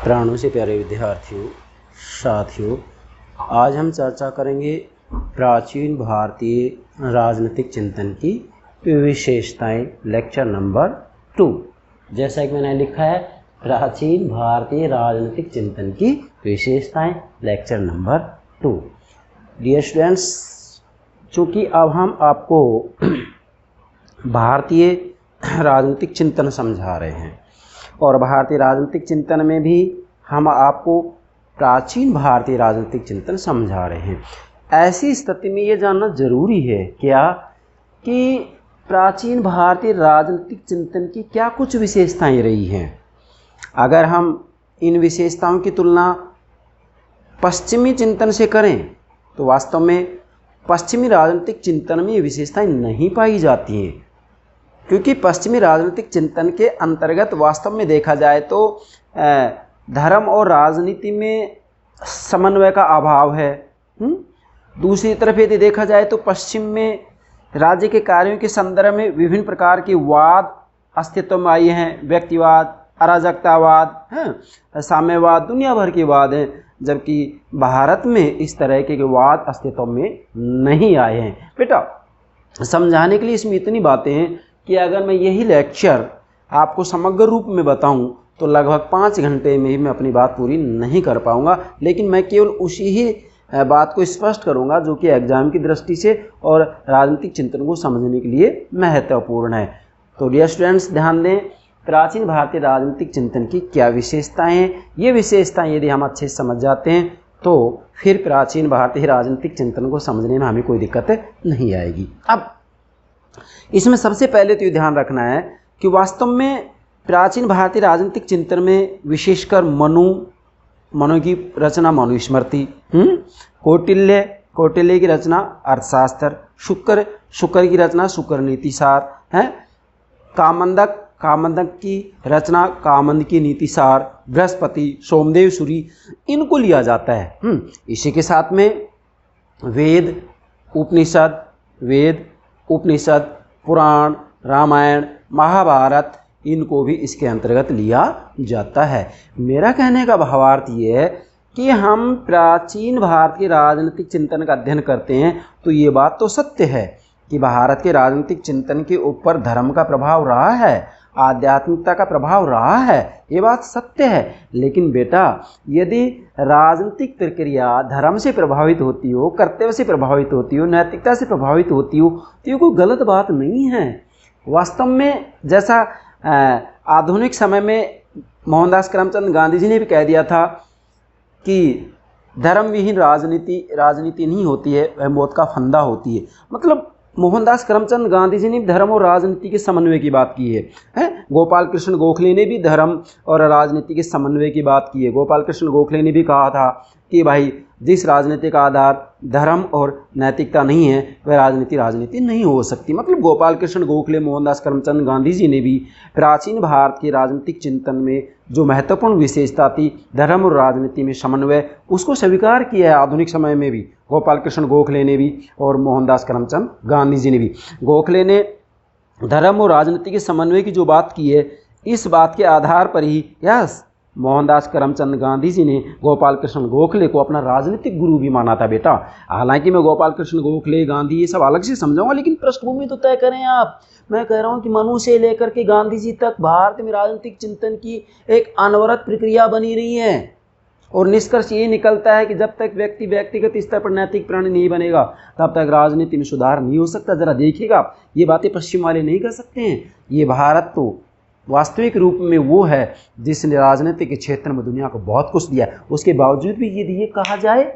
प्राणों से प्यारे विद्यार्थियों, साथियों, आज हम चर्चा करेंगे प्राचीन भारतीय राजनीतिक चिंतन की विशेषताएं, लेक्चर नंबर 2। जैसा कि मैंने लिखा है, प्राचीन भारतीय राजनीतिक चिंतन की विशेषताएं, लेक्चर नंबर 2। डियर स्टूडेंट्स, चूँकि अब हम आपको भारतीय राजनीतिक चिंतन समझा रहे हैं और भारतीय राजनीतिक चिंतन में भी हम आपको प्राचीन भारतीय राजनीतिक चिंतन समझा रहे हैं। ऐसी स्थिति में ये जानना जरूरी है क्या कि प्राचीन भारतीय राजनीतिक चिंतन की क्या कुछ विशेषताएं रही हैं। अगर हम इन विशेषताओं की तुलना पश्चिमी चिंतन से करें तो वास्तव में पश्चिमी राजनीतिक चिंतन में ये विशेषताएं नहीं पाई जाती हैं, क्योंकि पश्चिमी राजनीतिक चिंतन के अंतर्गत वास्तव में देखा जाए तो धर्म और राजनीति में समन्वय का अभाव है। दूसरी तरफ यदि देखा जाए तो पश्चिम में राज्य के कार्यों के संदर्भ में विभिन्न प्रकार के वाद अस्तित्व में आए हैं। व्यक्तिवाद, अराजकतावाद, साम्यवाद, दुनिया भर के वाद हैं, जबकि भारत में इस तरह के वाद अस्तित्व में नहीं आए हैं। बेटा, समझाने के लिए इसमें इतनी बातें हैं कि अगर मैं यही लेक्चर आपको समग्र रूप में बताऊं तो लगभग 5 घंटे में ही मैं अपनी बात पूरी नहीं कर पाऊंगा, लेकिन मैं केवल उसी ही बात को स्पष्ट करूंगा जो कि एग्जाम की दृष्टि से और राजनीतिक चिंतन को समझने के लिए महत्वपूर्ण है। तो डियर स्टूडेंट्स, ध्यान दें, प्राचीन भारतीय राजनीतिक चिंतन की क्या विशेषताएं हैं। ये विशेषताएं यदि हम अच्छे से समझ जाते हैं तो फिर प्राचीन भारतीय राजनीतिक चिंतन को समझने में हमें कोई दिक्कत नहीं आएगी। अब इसमें सबसे पहले तो ये ध्यान रखना है कि वास्तव में प्राचीन भारतीय राजनीतिक चिंतन में विशेषकर मनु की रचना मनुस्मृति, कौटिल्य की रचना अर्थशास्त्र, शुक्र की रचना शुक्र नीतिसार है, कामंदक की रचना कामंद की नीतिसार, बृहस्पति, सोमदेव सूरी, इनको लिया जाता है। इसी के साथ में वेद, उपनिषद, पुराण, रामायण, महाभारत, इनको भी इसके अंतर्गत लिया जाता है। मेरा कहने का भावार्थ ये है कि हम प्राचीन भारत के राजनीतिक चिंतन का अध्ययन करते हैं तो ये बात तो सत्य है कि भारत के राजनीतिक चिंतन के ऊपर धर्म का प्रभाव रहा है, आध्यात्मिकता का प्रभाव रहा है, ये बात सत्य है। लेकिन बेटा, यदि राजनीतिक प्रक्रिया धर्म से प्रभावित होती हो, कर्तव्य से प्रभावित होती हो, नैतिकता से प्रभावित होती हो तो ये कोई गलत बात नहीं है। वास्तव में जैसा आधुनिक समय में मोहनदास करमचंद गांधी जी ने भी कह दिया था कि धर्म विहीन राजनीति नहीं होती है, वह मौत का फंदा होती है। मतलब मोहनदास करमचंद गांधी जी ने धर्म और राजनीति के समन्वय की बात की है। गोपाल कृष्ण गोखले ने भी धर्म और राजनीति के समन्वय की बात की है। गोपाल कृष्ण गोखले ने भी कहा था कि भाई, जिस राजनीति का आधार धर्म और नैतिकता नहीं है वह राजनीति नहीं हो सकती। मतलब गोपाल कृष्ण गोखले, मोहनदास करमचंद गांधी जी ने भी प्राचीन भारत के राजनीतिक चिंतन में जो महत्वपूर्ण विशेषता थी धर्म और राजनीति में समन्वय, उसको स्वीकार किया है आधुनिक समय में भी। गोपाल कृष्ण गोखले ने भी और मोहनदास करमचंद गांधी जी ने भी। गोखले ने धर्म और राजनीति के समन्वय की जो बात की है, इस बात के आधार पर ही मोहनदास करमचंद गांधी जी ने गोपाल कृष्ण गोखले को अपना राजनीतिक गुरु भी माना था। बेटा, हालांकि मैं गोपाल कृष्ण गोखले, गांधी, ये सब अलग से समझाऊंगा, लेकिन पृष्ठभूमि तो तय करें आप। मैं कह रहा हूं कि मनु से लेकर के गांधी जी तक भारत में राजनीतिक चिंतन की एक अनवरत प्रक्रिया बनी रही है और निष्कर्ष ये निकलता है कि जब तक व्यक्ति व्यक्तिगत स्तर पर नैतिक प्राणी नहीं बनेगा तब तक राजनीति में सुधार नहीं हो सकता। जरा देखिएगा, ये बातें पश्चिम वाले नहीं कर सकते हैं। ये भारत तो वास्तविक रूप में वो है जिसने राजनीति के क्षेत्र में दुनिया को बहुत कुछ दिया। उसके बावजूद भी यदि ये कहा जाए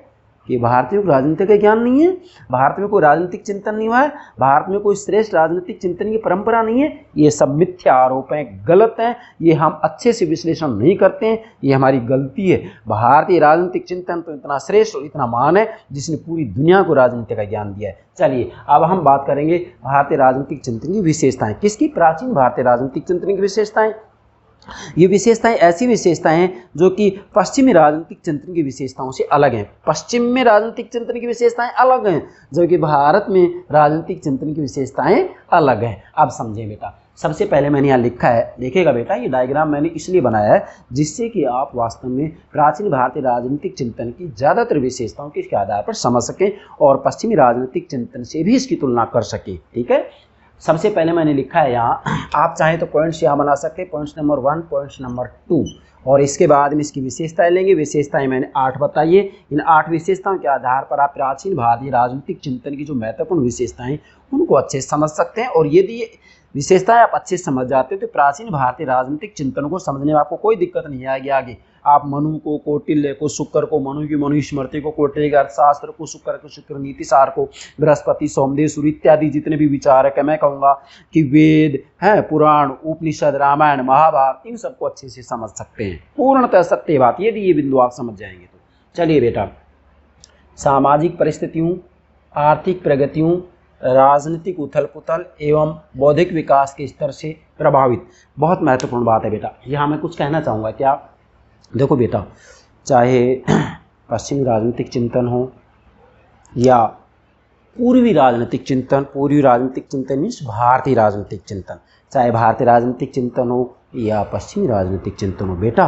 कि भारतीयों को राजनीति का ज्ञान नहीं है, भारत में कोई राजनीतिक चिंतन नहीं हुआ है, भारत में कोई श्रेष्ठ राजनीतिक चिंतन की परंपरा नहीं है, ये सब मिथ्या आरोप हैं, गलत हैं। ये हम अच्छे से विश्लेषण नहीं करते हैं, ये हमारी गलती है। भारतीय राजनीतिक चिंतन तो इतना श्रेष्ठ और इतना महान है जिसने पूरी दुनिया को राजनीति का ज्ञान दिया है। चलिए, अब हम बात करेंगे भारतीय राजनीतिक चिंतन की विशेषताएं। किसकी? प्राचीन भारतीय राजनीतिक चिंतन की विशेषताएं। ये विशेषताएं ऐसी विशेषताएं हैं जो कि पश्चिमी राजनीतिक चिंतन की विशेषताओं से अलग हैं। पश्चिम में राजनीतिक चिंतन की विशेषताएं अलग हैं, जबकि भारत में राजनीतिक चिंतन की विशेषताएं अलग हैं। अब समझें बेटा, सबसे पहले मैंने यहाँ लिखा है, देखिएगा बेटा, ये डायग्राम मैंने इसलिए बनाया है जिससे कि आप वास्तव में प्राचीन भारतीय राजनीतिक चिंतन की ज़्यादातर विशेषताओं के इसके आधार पर समझ सकें और पश्चिमी राजनीतिक चिंतन से भी इसकी तुलना कर सकें। ठीक है, सबसे पहले मैंने लिखा है यहाँ, आप चाहें तो पॉइंट्स यहाँ बना सकते हैं, पॉइंट्स नंबर 1, पॉइंट्स नंबर 2, और इसके बाद में इसकी विशेषताएं लेंगे। विशेषताएं मैंने 8 बताइए। इन 8 विशेषताओं के आधार पर आप प्राचीन भारतीय राजनीतिक चिंतन की जो महत्वपूर्ण विशेषताएं उनको अच्छे से समझ सकते हैं। और यदि विशेषताएं आप अच्छे से समझ जाते हो तो प्राचीन भारतीय राजनीतिक चिंतन को समझने में आपको कोई दिक्कत नहीं आएगी। आगे आप मनु को, कौटिल्य को, शुक्र को, मनु की मनुस्मृति को, कौटिल्य के अर्थशास्त्र को, शुक्र को शुक्र नीतिसार को, बृहस्पति, सोमदेव इत्यादि जितने भी विचारक है, मैं कहूँगा कि वेद है, पुराण, उपनिषद, रामायण, महाभारत, इन सबको अच्छे से समझ सकते हैं। पूर्णतः सत्य बात, यदि ये बिंदु आप समझ जाएंगे तो। चलिए बेटा, सामाजिक परिस्थितियों, आर्थिक प्रगतियों, राजनीतिक उथल पुथल एवं बौद्धिक विकास के स्तर से प्रभावित, बहुत महत्वपूर्ण बात है बेटा। यहाँ मैं कुछ कहना चाहूँगा। क्या? देखो बेटा, चाहे पश्चिमी राजनीतिक चिंतन हो या पूर्वी राजनीतिक चिंतन मीन्स भारतीय राजनीतिक चिंतन, चाहे भारतीय राजनीतिक चिंतन हो या पश्चिमी राजनीतिक चिंतन हो, बेटा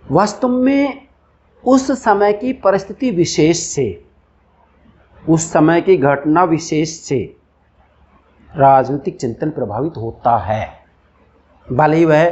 वास्तव में उस समय की परिस्थिति विशेष से, उस समय की घटना विशेष से राजनीतिक चिंतन प्रभावित होता है। भले ही वह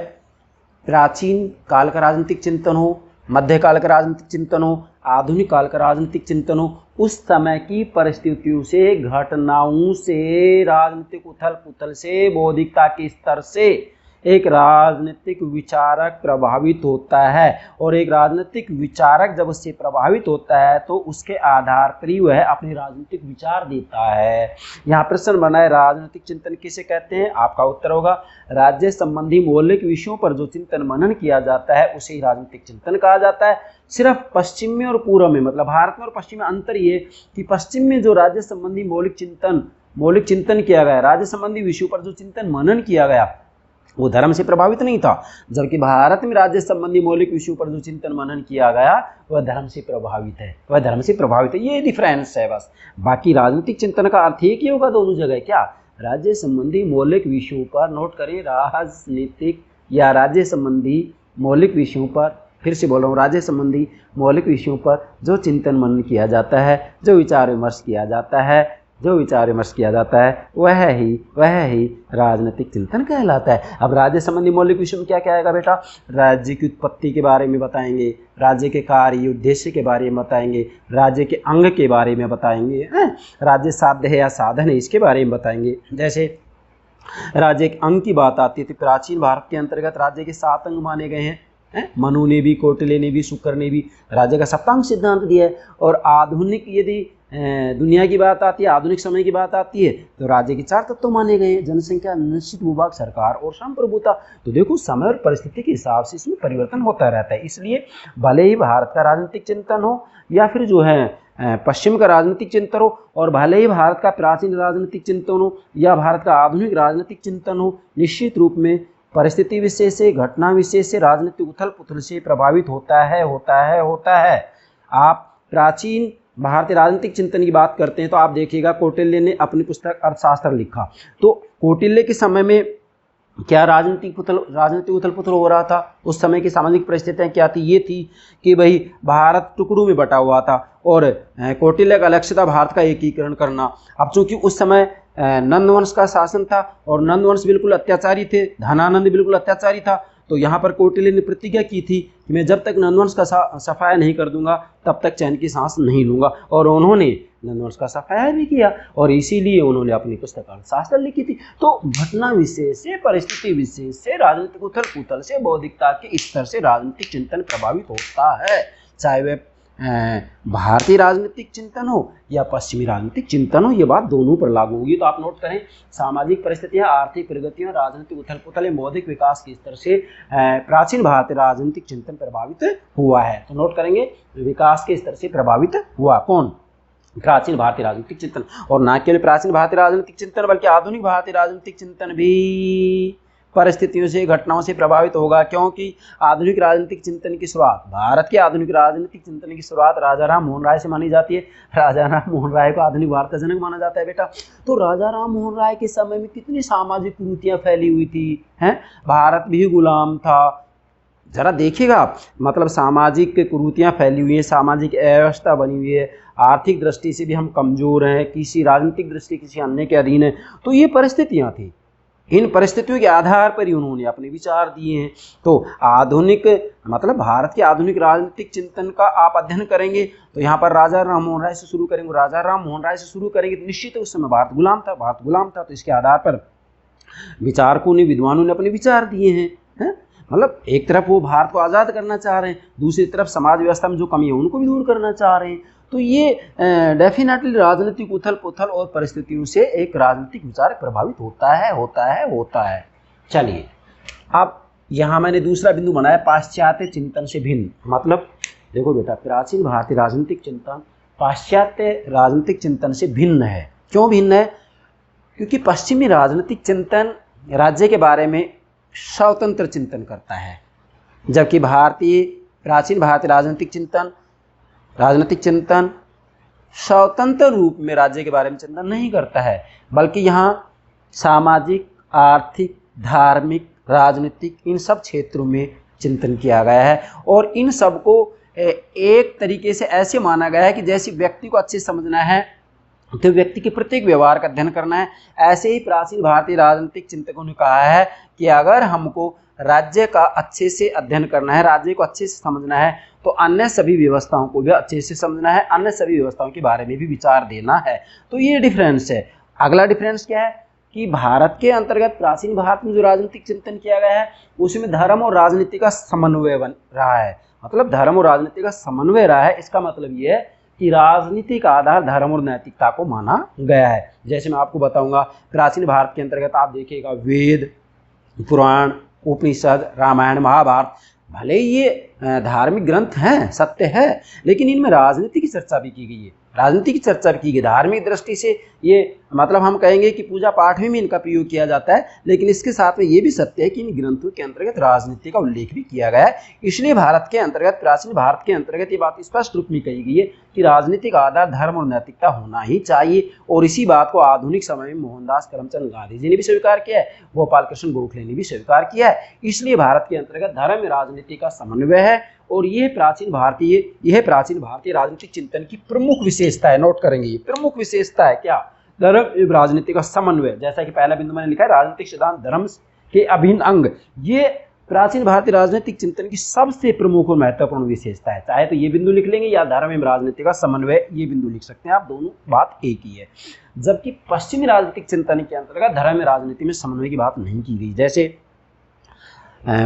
प्राचीन काल का राजनीतिक चिंतन हो, मध्यकाल का राजनीतिक चिंतन हो, आधुनिक काल का राजनीतिक चिंतन हो, उस समय की परिस्थितियों से, घटनाओं से, राजनीतिक उथल पुथल से, बौद्धिकता के स्तर से एक राजनीतिक विचारक प्रभावित होता है। और एक राजनीतिक विचारक जब उससे प्रभावित होता है तो उसके आधार पर ही वह अपने राजनीतिक विचार देता है। यहाँ प्रश्न बना है, राजनीतिक चिंतन किसे कहते हैं? आपका उत्तर होगा, राज्य संबंधी मौलिक विषयों पर जो चिंतन मनन किया जाता है उसे ही राजनीतिक चिंतन कहा जाता है। सिर्फ पश्चिम में और पूर्व में, मतलब भारत में और पश्चिम में अंतर ये कि पश्चिम में जो राज्य संबंधी मौलिक चिंतन किया गया, राज्य संबंधी विषयों पर जो चिंतन मनन किया गया वो धर्म से प्रभावित नहीं था, जबकि भारत में राज्य संबंधी मौलिक विषयों पर जो चिंतन मनन किया गया वह धर्म से प्रभावित है। ये डिफरेंस है बस। बाकी राजनीतिक चिंतन का अर्थ एक ही होगा दोनों जगह। क्या? राज्य संबंधी मौलिक विषयों पर, नोट करें, राजनीतिक या राज्य संबंधी मौलिक विषयों पर, फिर से बोल रहा हूँ, राज्य संबंधी मौलिक विषयों पर जो चिंतन मनन किया जाता है, जो विचार विमर्श किया जाता है, वह ही राजनीतिक चिंतन कहलाता है। अब राज्य संबंधी मौलिक विषय में क्या क्या आएगा बेटा? राज्य की उत्पत्ति के बारे में बताएंगे, राज्य के कार्य उद्देश्य के बारे में बताएंगे, राज्य के अंग के बारे में बताएंगे, राज्य साध्य है या साधन है इसके बारे में बताएंगे। जैसे राज्य के अंग की बात आती थी, प्राचीन भारत के अंतर्गत राज्य के 7 अंग माने गए हैं। मनु ने भी, कौटिल्य ने भी, शुक्र ने भी राज्य का सप्तांग सिद्धांत दिया है। और आधुनिक यदि दुनिया की बात आती है, आधुनिक समय की बात आती है तो राज्य के 4 तत्व माने गए हैं, जनसंख्या, निश्चित भूभाग, सरकार और संप्रभुता। तो देखो, समय और परिस्थिति के हिसाब से इसमें परिवर्तन होता रहता है। इसलिए भले ही भारत का राजनीतिक चिंतन हो या फिर जो है पश्चिम का राजनीतिक चिंतन हो, और भले ही भारत का प्राचीन राजनीतिक चिंतन हो या भारत का आधुनिक राजनीतिक चिंतन हो, निश्चित रूप में परिस्थिति विशेष से, घटना विशेष से, राजनीतिक उथल पुथल से प्रभावित होता है। आप प्राचीन भारतीय राजनीतिक चिंतन की बात करते हैं तो आप देखिएगा, कौटिल्य ने अपनी पुस्तक अर्थशास्त्र लिखा, तो कौटिल्य के समय में क्या राजनीतिक उथल पुथल हो रहा था? उस समय की सामाजिक परिस्थितियाँ क्या थी? ये थी कि भाई भारत टुकड़ों में बटा हुआ था और कौटिल्य का लक्ष्य था भारत का एकीकरण करना। अब चूंकि उस समय नंद वंश का शासन था और नंद वंश बिल्कुल अत्याचारी थे, धनानंद बिल्कुल अत्याचारी था, तो यहाँ पर कौटिल्य ने प्रतिज्ञा की थी कि मैं जब तक नंदवंश का सफाया नहीं कर दूंगा तब तक चैन की सांस नहीं लूंगा। और उन्होंने नंदवंश का सफाया भी किया और इसीलिए उन्होंने अपनी पुस्तक अर्थशास्त्र लिखी थी। तो घटना विशेष से, परिस्थिति विशेष से, राजनीतिक उथल पुथल से, बौद्धिकता के स्तर से राजनीतिक चिंतन प्रभावित होता है, चाहे वह भारतीय राजनीतिक चिंतन हो या पश्चिमी राजनीतिक चिंतन हो। ये बात दोनों पर लागू होगी। तो आप नोट करें, सामाजिक परिस्थितियां, आर्थिक प्रगतियां, राजनीतिक उथल पुथल, बौद्धिक विकास के स्तर से प्राचीन भारतीय राजनीतिक चिंतन प्रभावित हुआ है। तो नोट करेंगे, विकास के स्तर से प्रभावित हुआ कौन? प्राचीन भारतीय राजनीतिक चिंतन। और न केवल प्राचीन भारतीय राजनीतिक चिंतन बल्कि आधुनिक भारतीय राजनीतिक चिंतन भी परिस्थितियों से, घटनाओं से प्रभावित होगा, क्योंकि आधुनिक राजनीतिक चिंतन की शुरुआत, भारत के आधुनिक राजनीतिक चिंतन की शुरुआत राजा राम मोहन राय से मानी जाती है। राजा राम मोहन राय को आधुनिक भारत का जनक माना जाता है बेटा। तो राजा राम मोहन राय के समय में कितनी सामाजिक कुरीतियां फैली हुई थी, हैं? भारत भी गुलाम था। जरा देखिएगा आप, मतलब सामाजिक कुरीतियां फैली हुई है, सामाजिक अव्यवस्था बनी हुई है, आर्थिक दृष्टि से भी हम कमजोर हैं, किसी राजनीतिक दृष्टि किसी अन्य के अधीन है। तो ये परिस्थितियां थी, इन परिस्थितियों के आधार पर ही उन्होंने अपने विचार दिए हैं। तो आधुनिक मतलब भारत के आधुनिक राजनीतिक चिंतन का आप अध्ययन करेंगे तो यहाँ पर राजा राम मोहन राय से शुरू करेंगे, राजा राम मोहन राय से शुरू करेंगे तो निश्चित उस समय भारत गुलाम था। तो इसके आधार पर विचारकों ने, विद्वानों ने अपने विचार दिए हैं। मतलब एक तरफ वो भारत को आज़ाद करना चाह रहे हैं, दूसरी तरफ समाज व्यवस्था में जो कमी है उनको भी दूर करना चाह रहे हैं। तो ये डेफिनेटली राजनीतिक उथल पुथल और परिस्थितियों से एक राजनीतिक विचार प्रभावित होता है। चलिए, अब यहाँ मैंने दूसरा बिंदु बनाया, पाश्चात्य चिंतन से भिन्न। मतलब देखो बेटा, प्राचीन भारतीय राजनीतिक चिंतन पाश्चात्य राजनीतिक चिंतन से भिन्न है। क्यों भिन्न है? क्योंकि पश्चिमी राजनीतिक चिंतन राज्य के बारे में स्वतंत्र चिंतन करता है, जबकि प्राचीन भारतीय राजनीतिक चिंतन स्वतंत्र रूप में राज्य के बारे में चिंतन नहीं करता है, बल्कि यहाँ सामाजिक, आर्थिक, धार्मिक, राजनीतिक इन सब क्षेत्रों में चिंतन किया गया है। और इन सब को एक तरीके से ऐसे माना गया है कि जैसे व्यक्ति को अच्छे से समझना है तो व्यक्ति के प्रत्येक व्यवहार का अध्ययन करना है। ऐसे ही प्राचीन भारतीय राजनीतिक चिंतकों ने कहा है कि अगर हमको राज्य का अच्छे से अध्ययन करना है, राज्य को अच्छे से समझना है, तो अन्य सभी व्यवस्थाओं को भी अच्छे से समझना है, अन्य सभी व्यवस्थाओं के बारे में भी विचार देना है। तो ये डिफरेंस है। अगला डिफरेंस क्या है कि भारत के अंतर्गत प्राचीन भारत में जो राजनीतिक चिंतन किया गया है उसमें धर्म और राजनीति का समन्वय बन रहा है। मतलब धर्म और राजनीति का समन्वय रहा है, इसका मतलब ये है कि राजनीति का आधार धर्म और नैतिकता को माना गया है। जैसे मैं आपको बताऊंगा, प्राचीन भारत के अंतर्गत आप देखिएगा वेद, पुराण, उपनिषद, रामायण, महाभारत, भले ही ये धार्मिक ग्रंथ हैं, सत्य है, लेकिन इनमें राजनीति की चर्चा भी की गई है। राजनीति की चर्चा भी की गई। धार्मिक दृष्टि से ये मतलब हम कहेंगे कि पूजा पाठ में भी इनका प्रयोग किया जाता है, लेकिन इसके साथ में ये भी सत्य है कि इन ग्रंथों के अंतर्गत राजनीति का उल्लेख भी किया गया है। इसलिए भारत के अंतर्गत, प्राचीन भारत के अंतर्गत ये बात स्पष्ट रूप में कही गई है कि राजनीति का आधार धर्म और नैतिकता होना ही चाहिए। और इसी बात को आधुनिक समय में मोहनदास करमचंद गांधी जी ने भी स्वीकार किया है, गोपाल कृष्ण गोखले ने भी स्वीकार किया है। इसलिए भारत के अंतर्गत धर्म और राजनीति का समन्वय है और यह प्राचीन भारतीय राजनीतिक चिंतन की प्रमुख विशेषता है। नोट करेंगे, ये प्रमुख विशेषता है क्या? धर्म एवं राजनीति का समन्वय। जैसा कि पहला बिंदु मैंने लिखा है, राजनीतिक सिद्धांत धर्म के अभिन्न अंग, ये प्राचीन भारतीय राजनीतिक चिंतन की सबसे प्रमुख और महत्वपूर्ण विशेषता है। चाहे तो ये बिंदु लिख लेंगे या धर्म एवं राजनीति का समन्वय, ये बिंदु लिख सकते हैं आप, दोनों बात एक ही है। जबकि पश्चिमी राजनीतिक चिंतन के अंतर्गत धर्म एवं राजनीति में समन्वय की बात नहीं की गई। जैसे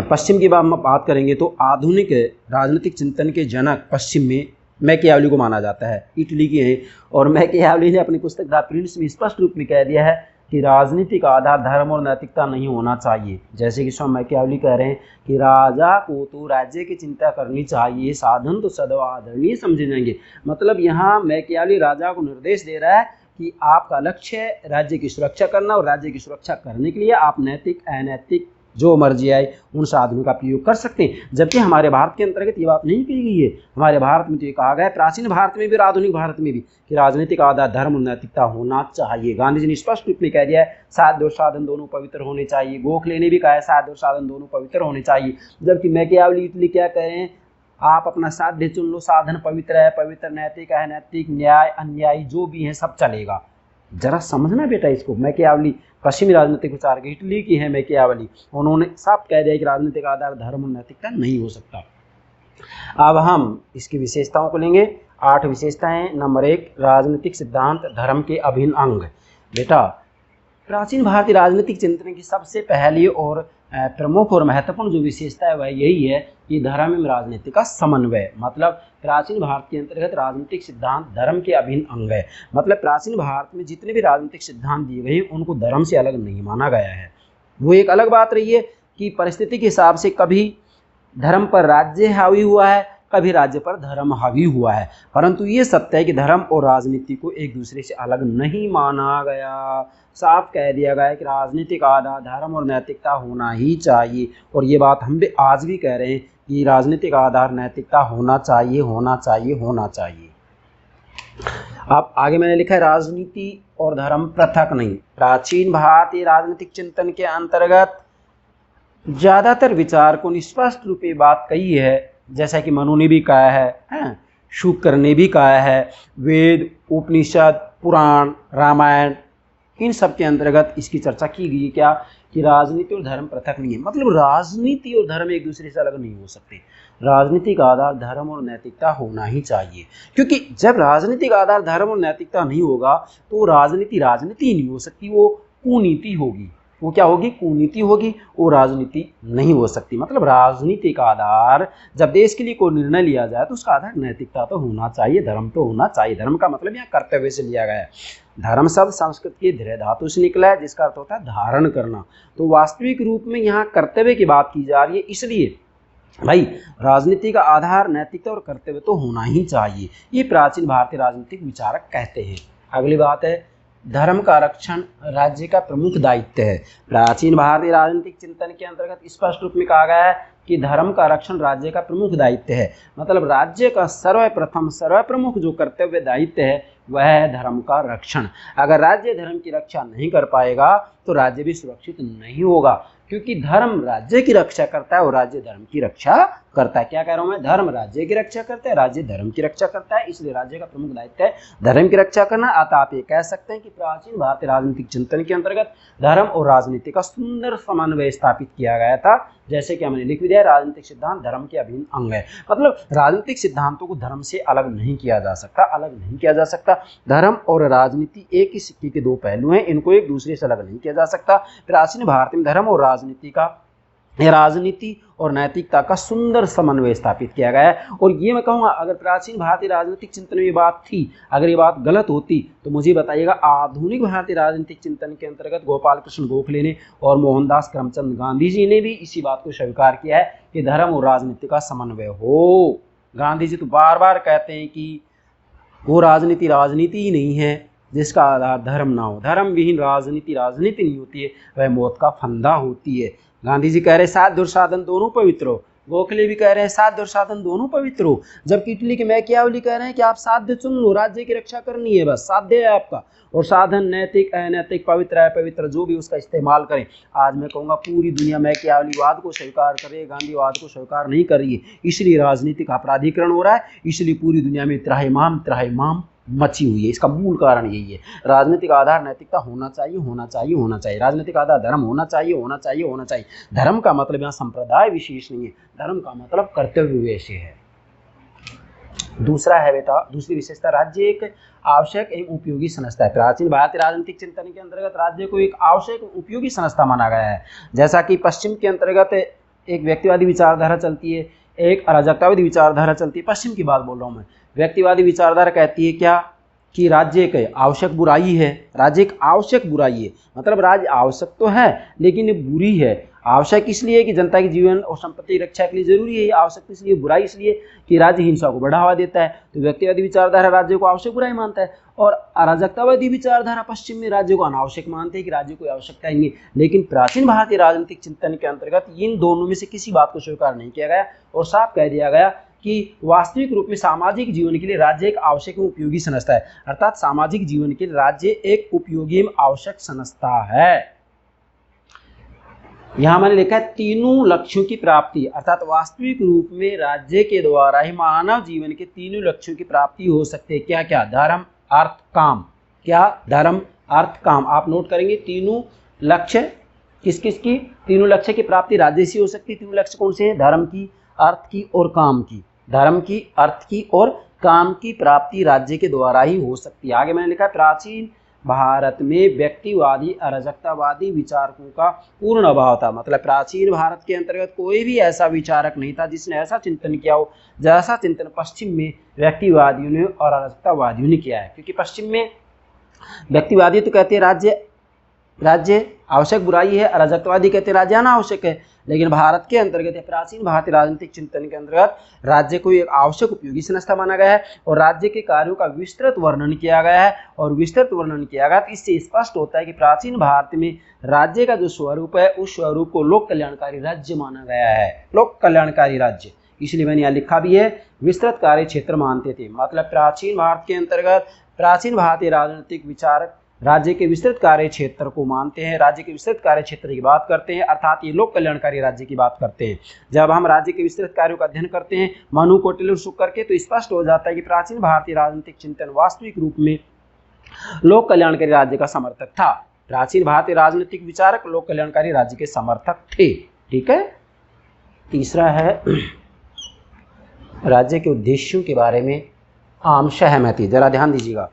पश्चिम की बात करेंगे तो आधुनिक राजनीतिक चिंतन के जनक पश्चिम में मैकियावली को माना जाता है, इटली के हैं। और मैकियावली ने अपनी पुस्तक द प्रिंस में स्पष्ट रूप में कह दिया है कि राजनीति का आधार धर्म और नैतिकता नहीं होना चाहिए। जैसे कि स्वयं मैकियावली कह रहे हैं कि राजा को तो राज्य की चिंता करनी चाहिए, साधन तो सदैव आदरणीय समझे जाएंगे। मतलब यहाँ मैकियावली राजा को निर्देश दे रहा है कि आपका लक्ष्य है राज्य की सुरक्षा करना, और राज्य की सुरक्षा करने के लिए आप नैतिक, अनैतिक, जो मर्जी आए उन साधनों का प्रयोग कर सकते हैं। जबकि हमारे भारत के अंतर्गत ये बात नहीं की गई है। हमारे भारत में तो ये कहा गया है, प्राचीन भारत में भी और आधुनिक भारत में भी, कि राजनीतिक आधार धर्म और नैतिकता होना चाहिए। गांधी जी ने स्पष्ट रूप में कह दिया है साध्य और साधन दोनों पवित्र होने चाहिए। गोखले ने भी कहा है साध्य और साधन दोनों पवित्र होने चाहिए। जबकि मैकियावली इटली क्या कह रहे हैं, आप अपना साध्य चुन लो, साधन पवित्र है, पवित्र नैतिक, अनैतिक, न्याय, अन्यायी जो भी है सब चलेगा। जरा समझना बेटा इसको। मैकियावली पश्चिमी राजनीतिक विचार के, इटली की है मैकियावली, उन्होंने साफ कह दिया कि राजनीतिक आधार धर्म और नैतिकता नहीं हो सकता। अब हम इसकी विशेषताओं को लेंगे। 8 विशेषताएं। नंबर 1, राजनीतिक सिद्धांत धर्म के अभिन्न अंग। बेटा, प्राचीन भारतीय राजनीतिक चिंतन की सबसे पहली और प्रमुख और महत्वपूर्ण जो विशेषता है वह यही है कि धर्म एवं राजनीति का समन्वय। मतलब प्राचीन भारत के अंतर्गत राजनीतिक सिद्धांत धर्म के अभिन्न अंग है। मतलब प्राचीन भारत में जितने भी राजनीतिक सिद्धांत दिए गए हैं उनको धर्म से अलग नहीं माना गया है। वो एक अलग बात रही है कि परिस्थिति के हिसाब से कभी धर्म पर राज्य हावी हुआ है, कभी राज्य पर धर्म हावी हुआ है, परंतु ये सत्य है कि धर्म और राजनीति को एक दूसरे से अलग नहीं माना गया। साफ कह दिया गया है कि राजनीतिक आधार धर्म और नैतिकता होना ही चाहिए, और ये बात हम भी आज भी कह रहे हैं कि राजनीतिक आधार नैतिकता होना चाहिए, होना चाहिए, होना चाहिए। अब आगे मैंने लिखा है राजनीति और धर्म पृथक नहीं। प्राचीन भारतीय राजनीतिक चिंतन के अंतर्गत ज्यादातर विचार को स्पष्ट रूप में बात कही है, जैसा कि मनु ने भी कहा है, शुक्र ने भी कहा है, वेद, उपनिषद, पुराण, रामायण, इन सब के अंतर्गत इसकी चर्चा की गई है क्या कि राजनीति और धर्म पृथक नहीं है। मतलब राजनीति और धर्म एक दूसरे से अलग नहीं हो सकते। राजनीतिक आधार धर्म और नैतिकता होना ही चाहिए, क्योंकि जब राजनीतिक आधार धर्म और नैतिकता नहीं होगा तो राजनीति राजनीति नहीं हो सकती, वो कुनीति होगी। वो क्या होगी? कुनीति होगी, वो राजनीति नहीं हो सकती। मतलब राजनीति का आधार जब देश के लिए कोई निर्णय लिया जाए तो उसका आधार नैतिकता तो होना चाहिए, धर्म तो होना चाहिए। धर्म का मतलब यहाँ कर्तव्य से लिया गया है। धर्म शब्द संस्कृत के धृ धातु से निकला है, जिसका अर्थ होता है धारण करना। तो वास्तविक रूप में यहाँ कर्तव्य की बात की जा रही है, इसलिए भाई राजनीति का आधार नैतिकता और कर्तव्य तो होना ही चाहिए, ये प्राचीन भारतीय राजनीतिक विचारक कहते हैं। अगली बात है धर्म का रक्षण राज्य का प्रमुख दायित्व है। प्राचीन भारतीय राजनीतिक चिंतन के अंतर्गत स्पष्ट रूप में कहा गया है कि धर्म का रक्षण राज्य का प्रमुख दायित्व है। मतलब राज्य का सर्वप्रथम सर्वप्रमुख जो कर्तव्य दायित्व है वह है धर्म का रक्षण। अगर राज्य धर्म की रक्षा नहीं कर पाएगा तो राज्य भी सुरक्षित नहीं होगा, क्योंकि धर्म राज्य की रक्षा करता है और राज्य धर्म की रक्षा करता है। क्या कह रहा हूं मैं? धर्म राज्य की रक्षा करता है, राज्य धर्म की रक्षा करता है, इसलिए राज्य का प्रमुख दायित्व है धर्म की रक्षा करना। अतः आप ये कह सकते हैं कि प्राचीन भारतीय राजनीतिक चिंतन के अंतर्गत धर्म और राजनीति का सुंदर समन्वय स्थापित किया गया था। जैसे कि हमने लिख भी दिया, राजनीतिक सिद्धांत धर्म के अभिन्न अंग है। मतलब राजनीतिक सिद्धांतों को धर्म से अलग नहीं किया जा सकता, अलग नहीं किया जा सकता। धर्म और राजनीति एक ही सिक्के के दो पहलू हैं, इनको एक दूसरे से अलग नहीं किया जा सकता। प्राचीन भारत में धर्म और राजनीति और नैतिकता का सुंदर समन्वय स्थापित किया गया है। और ये मैं कहूँगा, अगर प्राचीन भारतीय राजनीतिक चिंतन में ये बात थी, अगर ये बात गलत होती तो मुझे बताइएगा। आधुनिक भारतीय राजनीतिक चिंतन के अंतर्गत गोपाल कृष्ण गोखले ने और मोहनदास करमचंद गांधी जी ने भी इसी बात को स्वीकार किया है कि धर्म और राजनीति का समन्वय हो। गांधी जी तो बार बार कहते हैं कि वो राजनीति ही नहीं है जिसका आधार धर्म ना हो। धर्म विहीन राजनीति नहीं होती है, वह मौत का फंदा होती है। गांधी जी कह रहे हैं साध्य और साधन दोनों पवित्र हो, गोखले भी कह रहे हैं साध्य और साधन दोनों पवित्र हो, जबकि इटली के मैकियावेली कह रहे हैं कि आप साध्य चुन लो, राज्य की रक्षा करनी है, बस साध्य है आपका, और साधन नैतिक अनैतिक पवित्र है पवित्र, जो भी उसका इस्तेमाल करें। आज मैं कहूँगा पूरी दुनिया मैकियावेलीवाद को स्वीकार कर रही है, गांधीवाद को स्वीकार नहीं कर रही है, इसलिए राजनीतिक अपराधीकरण हो रहा है, इसलिए पूरी दुनिया में त्राहिमाम मची हुई है। इसका मूल कारण यही है। राजनीतिक आधार नैतिकता होना चाहिए, होना चाहिए, होना चाहिए। राजनीतिक आधार धर्म होना चाहिए, होना चाहिए, होना चाहिए। धर्म का मतलब यहाँ संप्रदाय विशेष नहीं है, धर्म का मतलब कर्तव्य विशेष है। दूसरा है बेटा, दूसरी विशेषता, राज्य एक आवश्यक एवं उपयोगी संस्था है। प्राचीन भारतीय राजनीतिक चिंतन के अंतर्गत राज्य को एक आवश्यक उपयोगी संस्था माना गया है। जैसा कि पश्चिम के अंतर्गत एक व्यक्तिवादी विचारधारा चलती है, एक अराजकतावादी विचारधारा चलती है। पश्चिम की बात बोल रहा हूँ मैं। व्यक्तिवादी विचारधारा कहती है क्या कि राज्य एक आवश्यक बुराई है, राज्य एक आवश्यक बुराई है। मतलब राज्य आवश्यक तो है लेकिन ये बुरी है। आवश्यक इसलिए कि जनता के जीवन और संपत्ति की रक्षा के लिए जरूरी है, आवश्यक इसलिए, बुराई इसलिए कि राज्य हिंसा को बढ़ावा देता है। तो व्यक्तिवादी विचारधारा राज्य को आवश्यक बुराई मानता है, और अराजकतावादी विचारधारा पश्चिम में राज्य को अनावश्यक मानते हैं कि राज्य कोई आवश्यकता नहीं है। लेकिन प्राचीन भारतीय राजनीतिक चिंतन के अंतर्गत इन दोनों में से किसी बात को स्वीकार नहीं किया गया और साफ कह दिया गया कि वास्तविक रूप में सामाजिक जीवन के लिए राज्य एक आवश्यक एवं उपयोगी संस्था है। अर्थात सामाजिक जीवन के लिए राज्य एक उपयोगी एवं आवश्यक संस्था है। यहाँ मैंने लिखा है तीनों लक्ष्यों की प्राप्ति, अर्थात वास्तविक रूप में राज्य के द्वारा ही मानव जीवन के तीनों लक्ष्यों की प्राप्ति हो सकती है। क्या क्या? धर्म, अर्थ, काम। क्या? धर्म, अर्थ, काम। आप नोट करेंगे तीनों लक्ष्य किस किस की, तीनों लक्ष्य की प्राप्ति राज्य से हो सकती है। तीनों लक्ष्य कौन से हैं? धर्म की, अर्थ की और काम की। धर्म की, अर्थ की और काम की प्राप्ति राज्य के द्वारा ही हो सकती है। आगे मैंने लिखा प्राचीन भारत में व्यक्तिवादी अराजकतावादी विचारकों का पूर्ण अभाव था। मतलब प्राचीन भारत के अंतर्गत कोई भी ऐसा विचारक नहीं था जिसने ऐसा चिंतन किया हो जैसा चिंतन पश्चिम में व्यक्तिवादियों ने और अराजकतावादियों ने किया है। क्योंकि पश्चिम में व्यक्तिवादी तो कहते हैं राज्य आवश्यक बुराई है, अराजकवादी कहते हैं राज्य आना आवश्यक है। लेकिन भारत के अंतर्गत या प्राचीन भारतीय राजनीतिक चिंतन के अंतर्गत राज्य को एक आवश्यक उपयोगी संस्था माना गया है और राज्य के कार्यों का विस्तृत वर्णन किया गया है। और विस्तृत वर्णन किया गया तो इससे स्पष्ट होता है कि प्राचीन भारत में राज्य का जो स्वरूप है उस स्वरूप को लोक कल्याणकारी राज्य माना गया है, लोक कल्याणकारी राज्य। इसलिए मैंने यहाँ लिखा भी है विस्तृत कार्य क्षेत्र मानते थे। मतलब प्राचीन भारत के अंतर्गत प्राचीन भारतीय राजनीतिक विचारक राज्य के विस्तृत कार्य क्षेत्र को मानते हैं, राज्य के विस्तृत कार्य क्षेत्र की बात करते हैं, अर्थात ये लोक कल्याणकारी राज्य की बात करते हैं। जब हम राज्य के विस्तृत कार्यों का अध्ययन करते हैं मनु कौटिल्य और शुक्र के, तो स्पष्ट हो जाता है कि प्राचीन भारतीय राजनीतिक चिंतन वास्तविक रूप में लोक कल्याणकारी राज्य का समर्थक था। प्राचीन भारतीय राजनीतिक विचारक लोक कल्याणकारी राज्य के समर्थक थे। ठीक है। तीसरा है राज्य के उद्देश्यों के बारे में आम सहमति। जरा ध्यान दीजिएगा,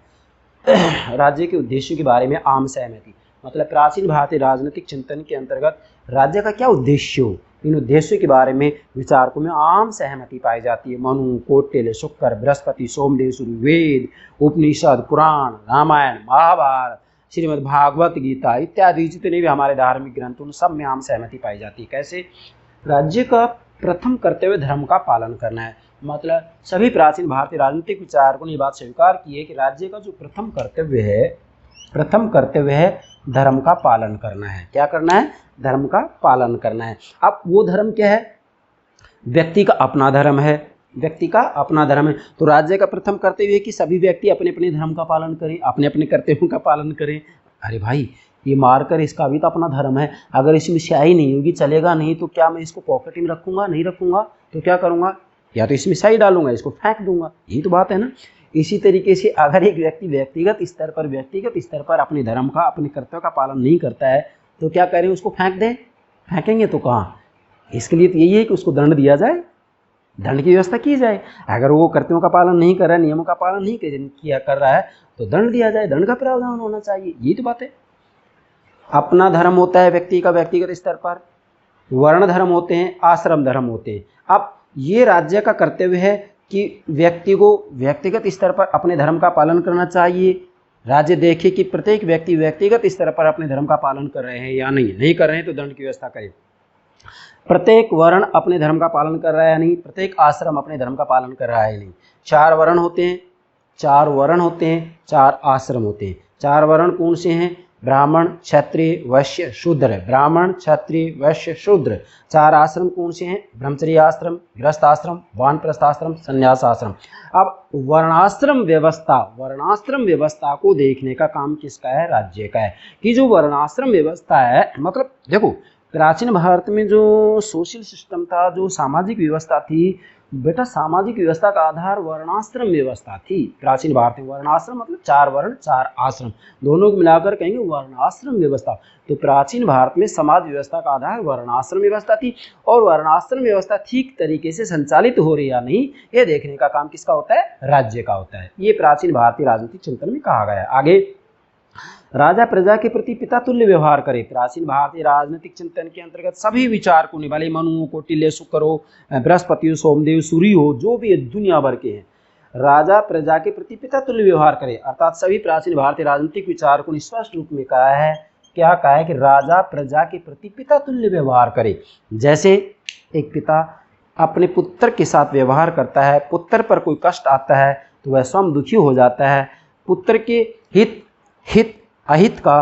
राज्य के उद्देश्यों के बारे में आम सहमति मतलब प्राचीन भारतीय राजनीतिक चिंतन के अंतर्गत राज्य का क्या उद्देश्य हो, इन उद्देश्यों के बारे में विचारकों में आम सहमति पाई जाती है। मनु, कौटिल्य, शुक्र, बृहस्पति, सोमदेव सूरि, वेद, उपनिषद, पुराण, रामायण, महाभारत, श्रीमद् भागवत गीता इत्यादि जितने भी हमारे धार्मिक ग्रंथ उन सब में आम सहमति पाई जाती है। कैसे? राज्य का प्रथम कर्तव्य धर्म का पालन करना है। मतलब सभी प्राचीन भारतीय राजनीतिक विचारकों ने ये बात स्वीकार की है कि राज्य का जो प्रथम कर्तव्य है धर्म का पालन करना है। क्या करना है? धर्म का पालन करना है। अब वो धर्म क्या है? व्यक्ति का अपना धर्म है, व्यक्ति का अपना धर्म है। तो राज्य का प्रथम कर्तव्य है कि सभी व्यक्ति अपने अपने धर्म का पालन करें, अपने अपने कर्तव्यों का पालन करें। अरे भाई ये मारकर इसका भी तो अपना धर्म है, अगर इसमें स्याही नहीं होगी चलेगा नहीं, तो क्या मैं इसको पॉकेट में रखूंगा? नहीं रखूंगा तो क्या करूंगा? या तो इसमें स्याही डालूंगा, इसको फेंक दूंगा। यही तो बात है ना। इसी तरीके से अगर एक व्यक्ति व्यक्तिगत स्तर पर अपने धर्म का अपने कर्तव्य का पालन नहीं करता है तो क्या करें? उसको फेंक दें? फेंकेंगे तो कहाँ? इसके लिए तो यही है कि उसको दंड दिया जाए, दंड की व्यवस्था की जाए। अगर वो कर्तव्यों का पालन नहीं कर रहा है, नियमों का पालन नहीं कर रहा है तो दंड दिया जाए, दंड का प्रावधान होना चाहिए। यही तो बात है। अपना धर्म होता है व्यक्ति का व्यक्तिगत स्तर पर, वर्ण धर्म होते हैं, आश्रम धर्म होते हैं। अब ये राज्य का कर्तव्य है कि व्यक्ति को व्यक्तिगत स्तर पर अपने धर्म का पालन करना चाहिए। राज्य देखे कि प्रत्येक व्यक्ति व्यक्तिगत स्तर पर अपने धर्म का पालन कर रहे हैं या नहीं कर रहे हैं तो दंड की व्यवस्था करे। प्रत्येक वर्ण अपने धर्म का पालन कर रहा है या नहीं, प्रत्येक आश्रम अपने धर्म का पालन कर रहा है या नहीं। 4 वर्ण होते हैं, 4 आश्रम होते हैं। 4 वर्ण कौन से हैं? ब्राह्मण, क्षत्रिय, वैश्य, शूद्र। ब्राह्मण, क्षत्रिय, वैश्य, शूद्र। 4 आश्रम कौन से हैं? ब्रह्मचर्य आश्रम, गृहस्थ आश्रम, वानप्रस्थ आश्रम, संन्यास आश्रम। अब वर्णाश्रम व्यवस्था को देखने का काम किसका है? राज्य का है। कि जो वर्णाश्रम व्यवस्था है, मतलब देखो प्राचीन भारत में जो सोशल सिस्टम था, जो सामाजिक व्यवस्था थी बेटा, सामाजिक व्यवस्था का आधार वर्णाश्रम व्यवस्था थी। प्राचीन भारत में वर्णाश्रम मतलब 4 वर्ण 4 आश्रम, दोनों को मिलाकर कहेंगे वर्णाश्रम व्यवस्था। तो प्राचीन भारत में समाज व्यवस्था का आधार वर्णाश्रम व्यवस्था थी और वर्णाश्रम व्यवस्था ठीक तरीके से संचालित हो रही या नहीं ये देखने का काम किसका होता है? राज्य का होता है। ये प्राचीन भारतीय राजनीतिक चिंतन में कहा गया है। आगे, राजा प्रजा के प्रति पिता तुल्य व्यवहार करे। प्राचीन भारतीय राजनीतिक चिंतन के अंतर्गत सभी विचारकों ने, भले मनु, कौटिल्य, शुक्र हो, बृहस्पति हो, सोमदेव, सूरि हो, जो भी दुनिया भर के हैं, राजा प्रजा के प्रति पिता तुल्य व्यवहार करे। अर्थात सभी प्राचीन भारतीय राजनीतिक विचारकों ने स्पष्ट रूप में कहा है, क्या कहा है? कि राजा प्रजा के प्रति पिता तुल्य व्यवहार करे। जैसे एक पिता अपने पुत्र के साथ व्यवहार करता है, पुत्र पर कोई कष्ट आता है तो वह स्वयं दुखी हो जाता है, पुत्र के हित अहित का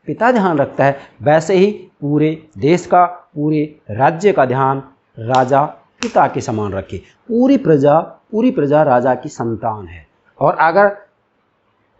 पिता ध्यान रखता है, वैसे ही पूरे देश का, पूरे राज्य का ध्यान राजा पिता के समान रखे। पूरी प्रजा राजा की संतान है और अगर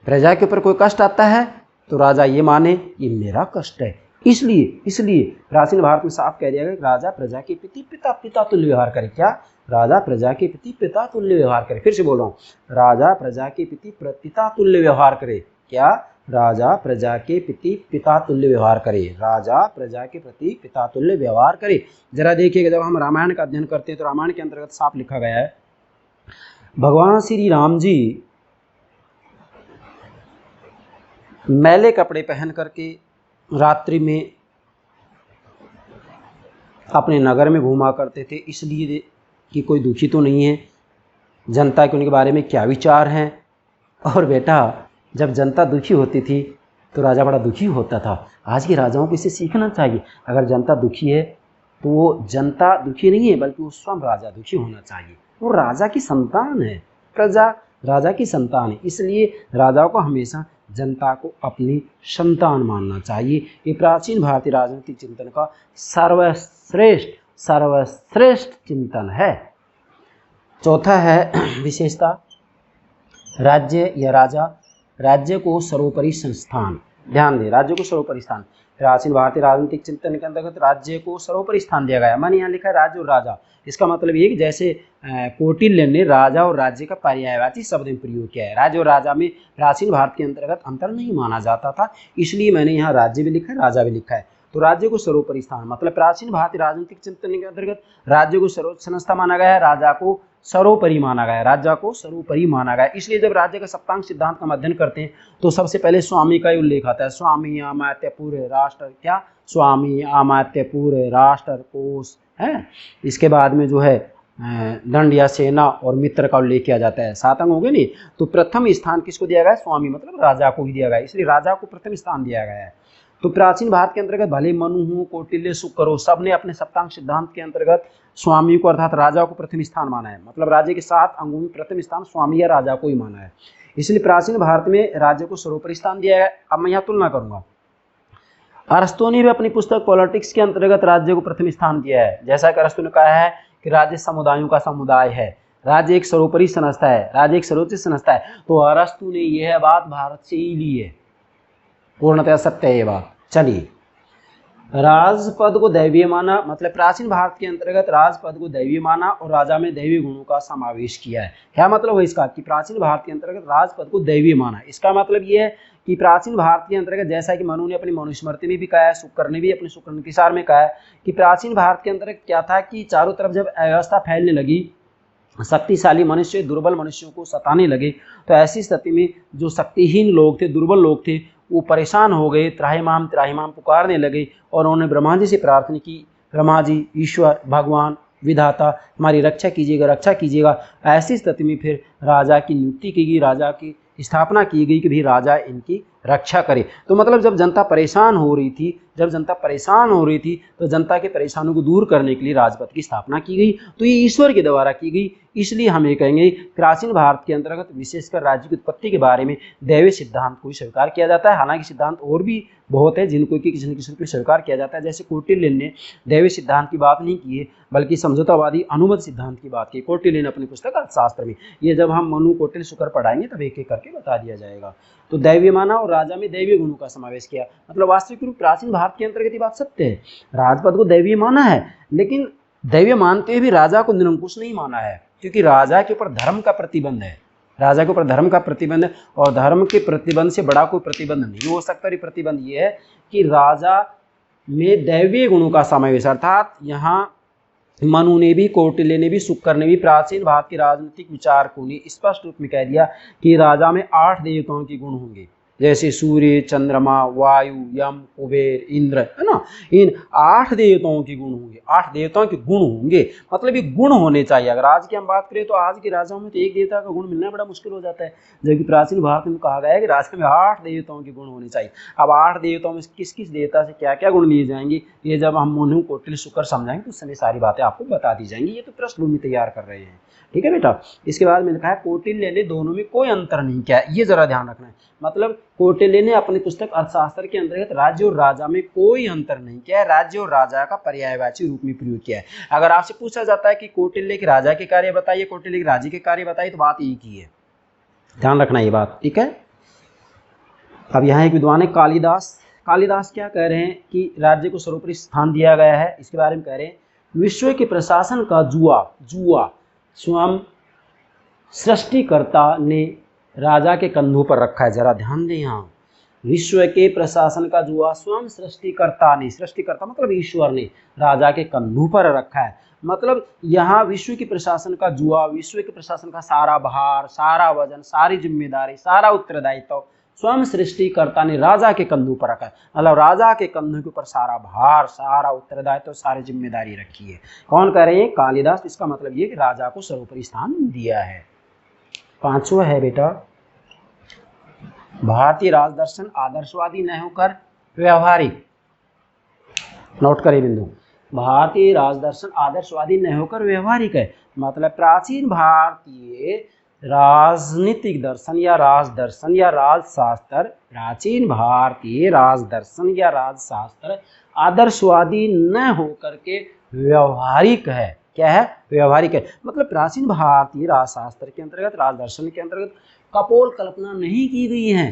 प्रजा के ऊपर कोई कष्ट आता है तो राजा ये माने ये मेरा कष्ट है। इसलिए प्राचीन भारत में साफ कह दिया गया, राजा प्रजा के प्रति पिता तुल्य व्यवहार करे। क्या? राजा प्रजा के प्रति पिता तुल्य व्यवहार करे। फिर से बोल रहा हूँ, राजा प्रजा के प्रति पिता तुल्य व्यवहार करे। क्या? राजा प्रजा के प्रति पिता तुल्य व्यवहार करे। राजा प्रजा के प्रति पिता तुल्य व्यवहार करे। जरा देखिएगा, जब हम रामायण का अध्ययन करते हैं तो रामायण के अंतर्गत साफ लिखा गया है, भगवान श्री राम जी मैले कपड़े पहन करके रात्रि में अपने नगर में घूमा करते थे, इसलिए कि कोई दुखी तो नहीं है, जनता के उनके बारे में क्या विचार हैं। और बेटा जब जनता दुखी होती थी तो राजा बड़ा दुखी होता था। आज के राजाओं को इसे सीखना चाहिए। अगर जनता दुखी है तो वो जनता दुखी नहीं है, बल्कि वो स्वयं राजा दुखी होना चाहिए। वो राजा की संतान है, प्रजा राजा की संतान है, इसलिए राजाओं को हमेशा जनता को अपनी संतान मानना चाहिए। ये प्राचीन भारतीय राजनीतिक चिंतन का सर्वश्रेष्ठ चिंतन है। चौथा है विशेषता, राज्य या राजा, राज्य को सर्वोपरि संस्थान। ध्यान दें, राज्य को सर्वोपरि स्थान। प्राचीन भारतीय राजनीतिक चिंतन के अंतर्गत राज्य को सर्वोपरि स्थान दिया गया है। मैंने यहाँ लिखा है राज्य और राजा। इसका मतलब ये कि जैसे कौटिल्य ने राजा और राज्य का पर्यायवाची शब्द में प्रयोग किया है। राज्य और राजा में प्राचीन भारत के अंतर्गत अंतर नहीं माना जाता था, इसलिए मैंने यहाँ राज्य भी लिखा है, राजा भी लिखा है। तो राज्य को सर्वोपरि स्थान मतलब प्राचीन भारतीय राजनीतिक चिंतन के अंतर्गत राज्य को सर्वोच्च संस्था माना गया है, राजा को सर्वोपरि माना गया है, राजा को सर्वोपरि माना गया है। इसलिए जब राज्य का सप्तांग सिद्धांत का अध्ययन करते हैं तो सबसे पहले स्वामी का उल्लेख आता है। स्वामी अमात्य पूर्य राष्ट्र, क्या स्वामी अमात्य पूर्य राष्ट्र कोष है। इसके बाद में जो है दंड या सेना और मित्र का उल्लेख किया जाता है। 7 अंग हो गए नहीं, तो प्रथम स्थान किसको दिया गया है? स्वामी मतलब राजा को ही दिया गया है, इसलिए राजा को प्रथम स्थान दिया गया है। तो प्राचीन भारत के अंतर्गत भले मनु हो, कौटिल्य, शुक्र हो, सबने अपने सप्तांग सिद्धांत के अंतर्गत स्वामी को अर्थात राजा को प्रथम स्थान माना है। मतलब राज्य के 7 अंगों में प्रथम स्थान स्वामी या राजा को ही माना है, इसलिए प्राचीन भारत में राज्य को सर्वोपरि स्थान दिया गया। अब मैं यहाँ तुलना करूंगा। अरस्तु ने भी अपनी पुस्तक पॉलिटिक्स के अंतर्गत राज्य को प्रथम स्थान दिया है। जैसा कि अरस्तु ने कहा है कि राज्य समुदायों का समुदाय है, राज्य एक सर्वोपरि संस्था है, राज्य एक सर्वोच्च संस्था है। तो अरस्तु ने यह बात भारत से ही ली है, पूर्णतः सत्य है ये बात। चलिए, राजपद को दैवीय माना, मतलब प्राचीन भारत के अंतर्गत राजपद को दैवीय माना और राजा में दैवीय गुणों का समावेश किया है। क्या मतलब है इसका? कि प्राचीन भारत के अंतर्गत राजपद को दैवीय माना। इसका मतलब ये है कि प्राचीन भारत के अंतर्गत, जैसा कि मनु ने अपनी मनुस्मृति में भी कहा है, शुक्र ने भी अपने शुक्र नीतिसार में कहा है कि प्राचीन भारत के अंतर्गत क्या था कि चारों तरफ जब अव्यवस्था फैलने लगी, शक्तिशाली मनुष्य दुर्बल मनुष्यों को सताने लगे, तो ऐसी स्थिति में जो शक्तिहीन लोग थे, दुर्बल लोग थे, वो परेशान हो गए, त्राहिमाम त्राहिमाम पुकारने लगे और उन्होंने ब्रह्मा जी से प्रार्थना की, ब्रह्मा जी, ईश्वर, भगवान, विधाता हमारी रक्षा कीजिएगा, रक्षा कीजिएगा। ऐसी स्थिति में फिर राजा की नियुक्ति की गई, राजा की स्थापना की गई कि भी राजा इनकी रक्षा करे। तो मतलब जब जनता परेशान हो रही थी, तो जनता के परेशानियों को दूर करने के लिए राजपद की स्थापना की गई। तो ये ईश्वर के द्वारा की गई, इसलिए हम ये कहेंगे प्राचीन भारत के अंतर्गत विशेषकर राज्य की उत्पत्ति के बारे में दैवीय सिद्धांत को ही स्वीकार किया जाता है। हालांकि सिद्धांत और भी बहुत है जिनको कि किसी न किसी रूप में स्वीकार किया जाता है। जैसे कौटिल्य ने दैवीय सिद्धांत की बात नहीं की है, बल्कि समझौतावादी अनुमत सिद्धांत की बात की कौटिल्य ने अपनी पुस्तक अर्थशास्त्र में। ये जब हम मनु, कौटिल्य, शुक्र पढ़ाएंगे तब एक एक करके बता दिया जाएगा। तो दैवीय माना और राजा में दैवीय गुणों का समावेश किया। मतलब वास्तविक रूप प्राचीन भारत के अंतर्गत ये बात सत्य है, राजपद को दैवीय माना है, लेकिन दैवीय मानते हुए भी राजा को निरंकुश नहीं माना है, क्योंकि राजा के ऊपर धर्म का प्रतिबंध है। राजा के ऊपर धर्म का प्रतिबंध है और धर्म के प्रतिबंध से बड़ा कोई प्रतिबंध नहीं हो सकता। ये प्रतिबंध ये है कि राजा में दैवीय गुणों का समावेश, अर्थात यहाँ मनु ने भी, कौटिल्य ने भी, शुक्र ने भी, प्राचीन भारत के राजनीतिक विचारकों ने स्पष्ट रूप में कह दिया कि राजा में 8 देवताओं के गुण होंगे, जैसे सूर्य, चंद्रमा, वायु, यम, कुबेर, इंद्र, है ना। इन 8 देवताओं के गुण होंगे, 8 देवताओं के गुण होंगे। मतलब ये गुण होने चाहिए। अगर आज की हम बात करें तो आज के राजाओं में तो एक देवता का गुण मिलना बड़ा मुश्किल हो जाता है, जबकि प्राचीन भारत में कहा गया है कि राजा में 8 देवताओं के गुण होने चाहिए। अब 8 देवताओं में किस किस देवता से क्या क्या गुण लिए जाएंगे, ये जब हम मनु, कौटिल्य, शुक्र समझाएंगे तो उस समय सारी बातें आपको बता दी जाएंगी। ये तो पृष्ठभूमि तैयार कर रहे हैं, ठीक है बेटा। इसके बाद मैंने कहा कौटिल्य ने दोनों में कोई अंतर नहीं किया, ये जरा ध्यान रखना है। मतलब कौटिल्य ने अपनी पुस्तक अर्थशास्त्र के अंतर्गत राज्य और राजा में कोई अंतर नहीं किया है, राज्य और राजा का पर्यायवाची रूप में प्रयोग किया है। अगर आपसे पूछा जाता है कि कौटिल्य के राजा के कार्य बताइए, कौटिल्य के राज्य के कार्य बताइए, तो बात एक ही है, ध्यान रखना ये बात, ठीक है। अब यहाँ एक विद्वान है कालिदास। कालिदास क्या कह रहे हैं कि राज्य को सर्वोपरि स्थान दिया गया है। इसके बारे में कह रहे हैं विश्व के प्रशासन का जुआ स्वयं सृष्टिकर्ता ने राजा के कंधों पर रखा है। जरा ध्यान दें, यहाँ विश्व के प्रशासन का जुआ स्वयं सृष्टिकर्ता ने, सृष्टिकर्ता मतलब ईश्वर ने, राजा के कंधों पर रखा है। मतलब यहाँ विश्व के प्रशासन का जुआ, विश्व के प्रशासन का सारा भार, सारा वजन, सारी जिम्मेदारी, सारा उत्तरदायित्व स्वयं सृष्टिकर्ता ने राजा के कंधों पर रखा है। मतलब राजा के कंधों के ऊपर सारा भार, सारा उत्तरदायित्व, सारी जिम्मेदारी रखी है। कौन कह रहे हैं? कालिदास। इसका मतलब ये कि राजा को सर्वोपरि स्थान दिया है। 5वां है बेटा भारतीय राजदर्शन आदर्शवादी न होकर व्यवहारिक, नोट करें बिंदु, भारतीय राजदर्शन आदर्शवादी न होकर व्यवहारिक है। मतलब प्राचीन भारतीय राजनीतिक दर्शन या राजदर्शन या राजशास्त्र, प्राचीन भारतीय राजदर्शन या राजशास्त्र आदर्शवादी न होकर के व्यवहारिक है। क्या है? व्यवहारिक है। मतलब प्राचीन भारतीय राजशास्त्र के अंतर्गत, राजदर्शन के अंतर्गत कपोल कल्पना नहीं की गई है,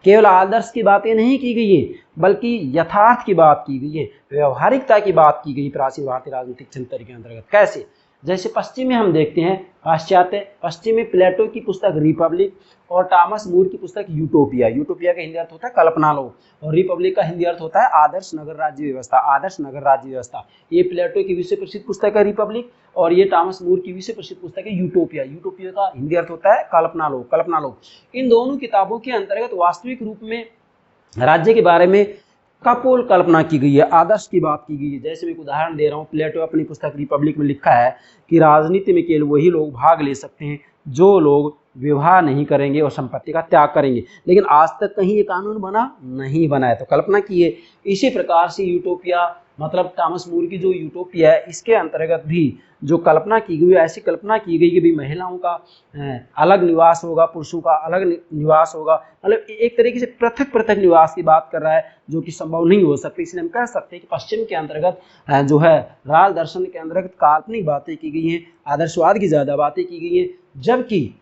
केवल आदर्श की बातें नहीं की गई है, बल्कि यथार्थ की बात की गई है, व्यवहारिकता की बात की गई प्राचीन भारतीय राजनीतिक चिंतन के अंतर्गत। कैसे? जैसे पश्चिम में हम देखते हैं, पाश्चात्य पश्चिम में प्लेटो की पुस्तक रिपब्लिक और टॉमस मूर की पुस्तक यूटोपिया, यूटोपिया का हिंदी अर्थ होता है कल्पना लो, और रिपब्लिक का हिंदी अर्थ होता है आदर्श नगर राज्य व्यवस्था, आदर्श नगर राज्य व्यवस्था। ये प्लेटो की विश्व प्रसिद्ध पुस्तक है रिपब्लिक, और ये टॉमस मूर की विश्व प्रसिद्ध पुस्तक है यूटोपिया, यूटोपिया का हिंदी अर्थ होता है कल्पना लो, कल्पना लो। इन दोनों किताबों के अंतर्गत वास्तविक रूप में राज्य के बारे में कपोल कल्पना की गई है, आदर्श की बात की गई है। जैसे मैं एक उदाहरण दे रहा हूँ, प्लेटो अपनी पुस्तक रिपब्लिक में लिखा है कि राजनीति में केवल वही लोग भाग ले सकते हैं जो लोग विवाह नहीं करेंगे और संपत्ति का त्याग करेंगे। लेकिन आज तक कहीं ये कानून बना नहीं बना है, तो कल्पना की है। इसी प्रकार से यूटोपिया, मतलब टॉमस मूर की जो यूटोपिया है, इसके अंतर्गत भी जो कल्पना की गई, ऐसी कल्पना की गई कि भाई महिलाओं का अलग निवास होगा, पुरुषों का अलग निवास होगा, मतलब एक तरीके से पृथक पृथक निवास की बात कर रहा है, जो कि संभव नहीं हो सकती। इसलिए हम कह सकते हैं कि पश्चिम के अंतर्गत जो है राज दर्शन के अंतर्गत काल्पनिक बातें की गई हैं, आदर्शवाद की ज़्यादा बातें की गई हैं, जबकि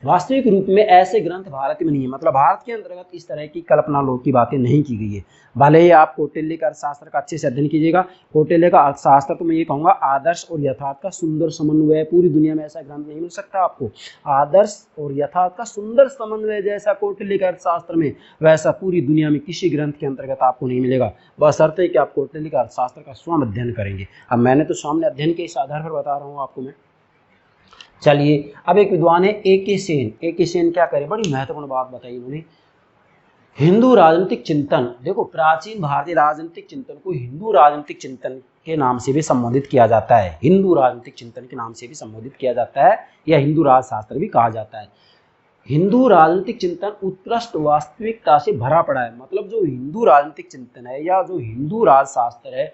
वास्तविक रूप में ऐसे ग्रंथ भारत में नहीं है। मतलब भारत के अंतर्गत इस तरह की कल्पना लोक की बातें नहीं की गई है। भले ही आप कौटिल्य का अर्थशास्त्र का अच्छे से अध्ययन कीजिएगा, कौटिल्य का अर्थशास्त्र तो मैं ये कहूँगा आदर्श और यथार्थ का सुंदर समन्वय है। पूरी दुनिया में ऐसा ग्रंथ नहीं मिल सकता आपको। आदर्श और यथार्थ का सुंदर समन्वय जैसा कौटिल्य के अर्थशास्त्र में, वैसा पूरी दुनिया में किसी ग्रंथ के अंतर्गत आपको नहीं मिलेगा। बशर्ते कि आप कौटिल्य का अर्थशास्त्र का स्वयं अध्ययन करेंगे। अब मैंने तो सामने अध्ययन के इस आधार पर बता रहा हूँ आपको मैं। चलिए, अब एक विद्वान है ए.के. सेन। ए.के. सेन क्या करे, बड़ी महत्वपूर्ण बात बताई इन्होंने। हिंदू राजनीतिक चिंतन, देखो प्राचीन भारतीय राजनीतिक चिंतन को हिंदू राजनीतिक चिंतन के नाम से भी संबोधित किया जाता है, हिंदू राजनीतिक चिंतन के नाम से भी संबोधित किया जाता है, या हिंदू राजशास्त्र भी कहा जाता है। हिंदू राजनीतिक चिंतन उत्कृष्ट वास्तविकता से भरा पड़ा है। मतलब जो हिंदू राजनीतिक चिंतन है या जो हिंदू राजशास्त्र है,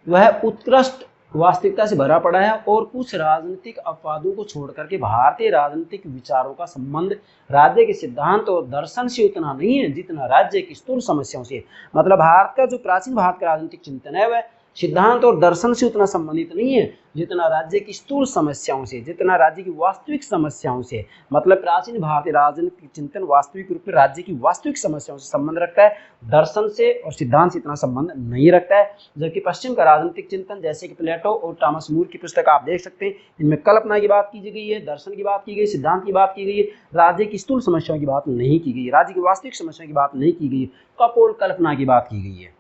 वह उत्कृष्ट वास्तविकता से भरा पड़ा है, और कुछ राजनीतिक अपवादों को छोड़ करके भारतीय राजनीतिक विचारों का संबंध राज्य के सिद्धांत और दर्शन से उतना नहीं है जितना राज्य की स्थूल समस्याओं से। मतलब भारत का जो प्राचीन भारत का राजनीतिक चिंतन है, वह सिद्धांत और दर्शन से उतना संबंधित नहीं है जितना राज्य की स्थूल समस्याओं से, जितना राज्य की वास्तविक समस्याओं से। मतलब प्राचीन भारतीय राजनीतिक चिंतन वास्तविक रूप में राज्य की वास्तविक समस्याओं से संबंध रखता है, दर्शन से और सिद्धांत से इतना संबंध नहीं रखता है। जबकि पश्चिम का राजनीतिक चिंतन, जैसे कि प्लेटो और टॉमस मूर की पुस्तक आप देख सकते हैं, इनमें कल्पना की बात की गई है, दर्शन की बात की गई, सिद्धांत की बात की गई है, राज्य की स्थूल समस्याओं की बात नहीं की गई है, राज्य की वास्तविक समस्याओं की बात नहीं की गई है, कपोल कल्पना की बात की गई है।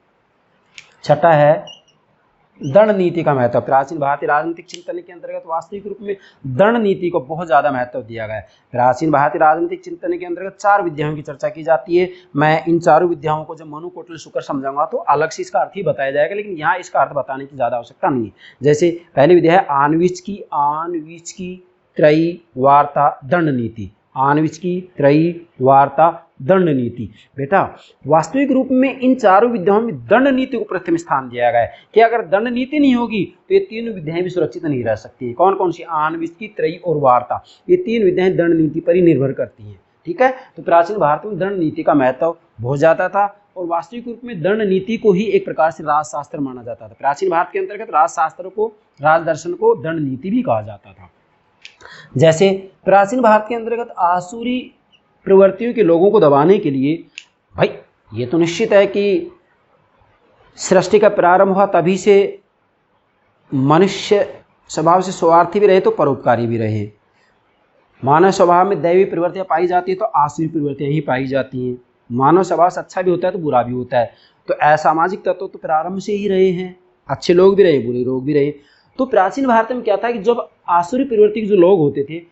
छठा है दंड नीति का महत्व। प्राचीन भारतीय राजनीतिक चिंतन के अंतर्गत वास्तविक रूप में दंड नीति को बहुत ज़्यादा महत्व दिया गया है। प्राचीन भारतीय राजनीतिक चिंतन के अंतर्गत 4 विद्याओं की चर्चा की जाती है। मैं इन चारों विद्याओं को जब मनु कौटिल्य शुक्र समझाऊंगा तो अलग से इसका अर्थ ही बताया जाएगा, लेकिन यहाँ इसका अर्थ बताने की ज़्यादा आवश्यकता नहीं है। जैसे पहली विद्या है आनविच की त्रयी वार्ता दंड नीति, आनविच की त्रयी वार्ता दंड नीति। बेटा वास्तविक रूप में इन चारों विद्याओं में दंड नीति को प्रथम स्थान दिया गया है कि अगर दंड नीति नहीं होगी तो ये तीनों विद्याएं भी सुरक्षित नहीं रह सकती। कौन कौन सी? आनविच की त्रयी और वार्ता, ये 3 विद्याएं दंड नीति पर ही निर्भर करती हैं। ठीक है, तो प्राचीन भारत में दंड नीति का महत्व बहुत ज्यादा था, और वास्तविक रूप में दंड नीति को ही एक प्रकार से राजशास्त्र माना जाता था। प्राचीन भारत के अंतर्गत राजशास्त्र को, राजदर्शन को दंड नीति भी कहा जाता था। जैसे प्राचीन भारत के अंतर्गत आसुरी प्रवृत्तियों के लोगों को दबाने के लिए, भाई ये तो निश्चित है कि सृष्टि का प्रारंभ हुआ तभी से मनुष्य स्वभाव से स्वार्थी भी रहे तो परोपकारी भी रहे। मानव स्वभाव में दैवी प्रवृत्तियां पाई जाती है तो आसुरी प्रवृत्तियां ही पाई जाती हैं। मानव स्वभाव से अच्छा भी होता है तो बुरा भी होता है। तो असामाजिक तत्व तो प्रारंभ से ही रहे हैं, अच्छे लोग भी रहे, बुरे लोग भी रहे। तो प्राचीन भारत में क्या था कि जब आसुरी प्रवृत्ति के जो लोग होते थे,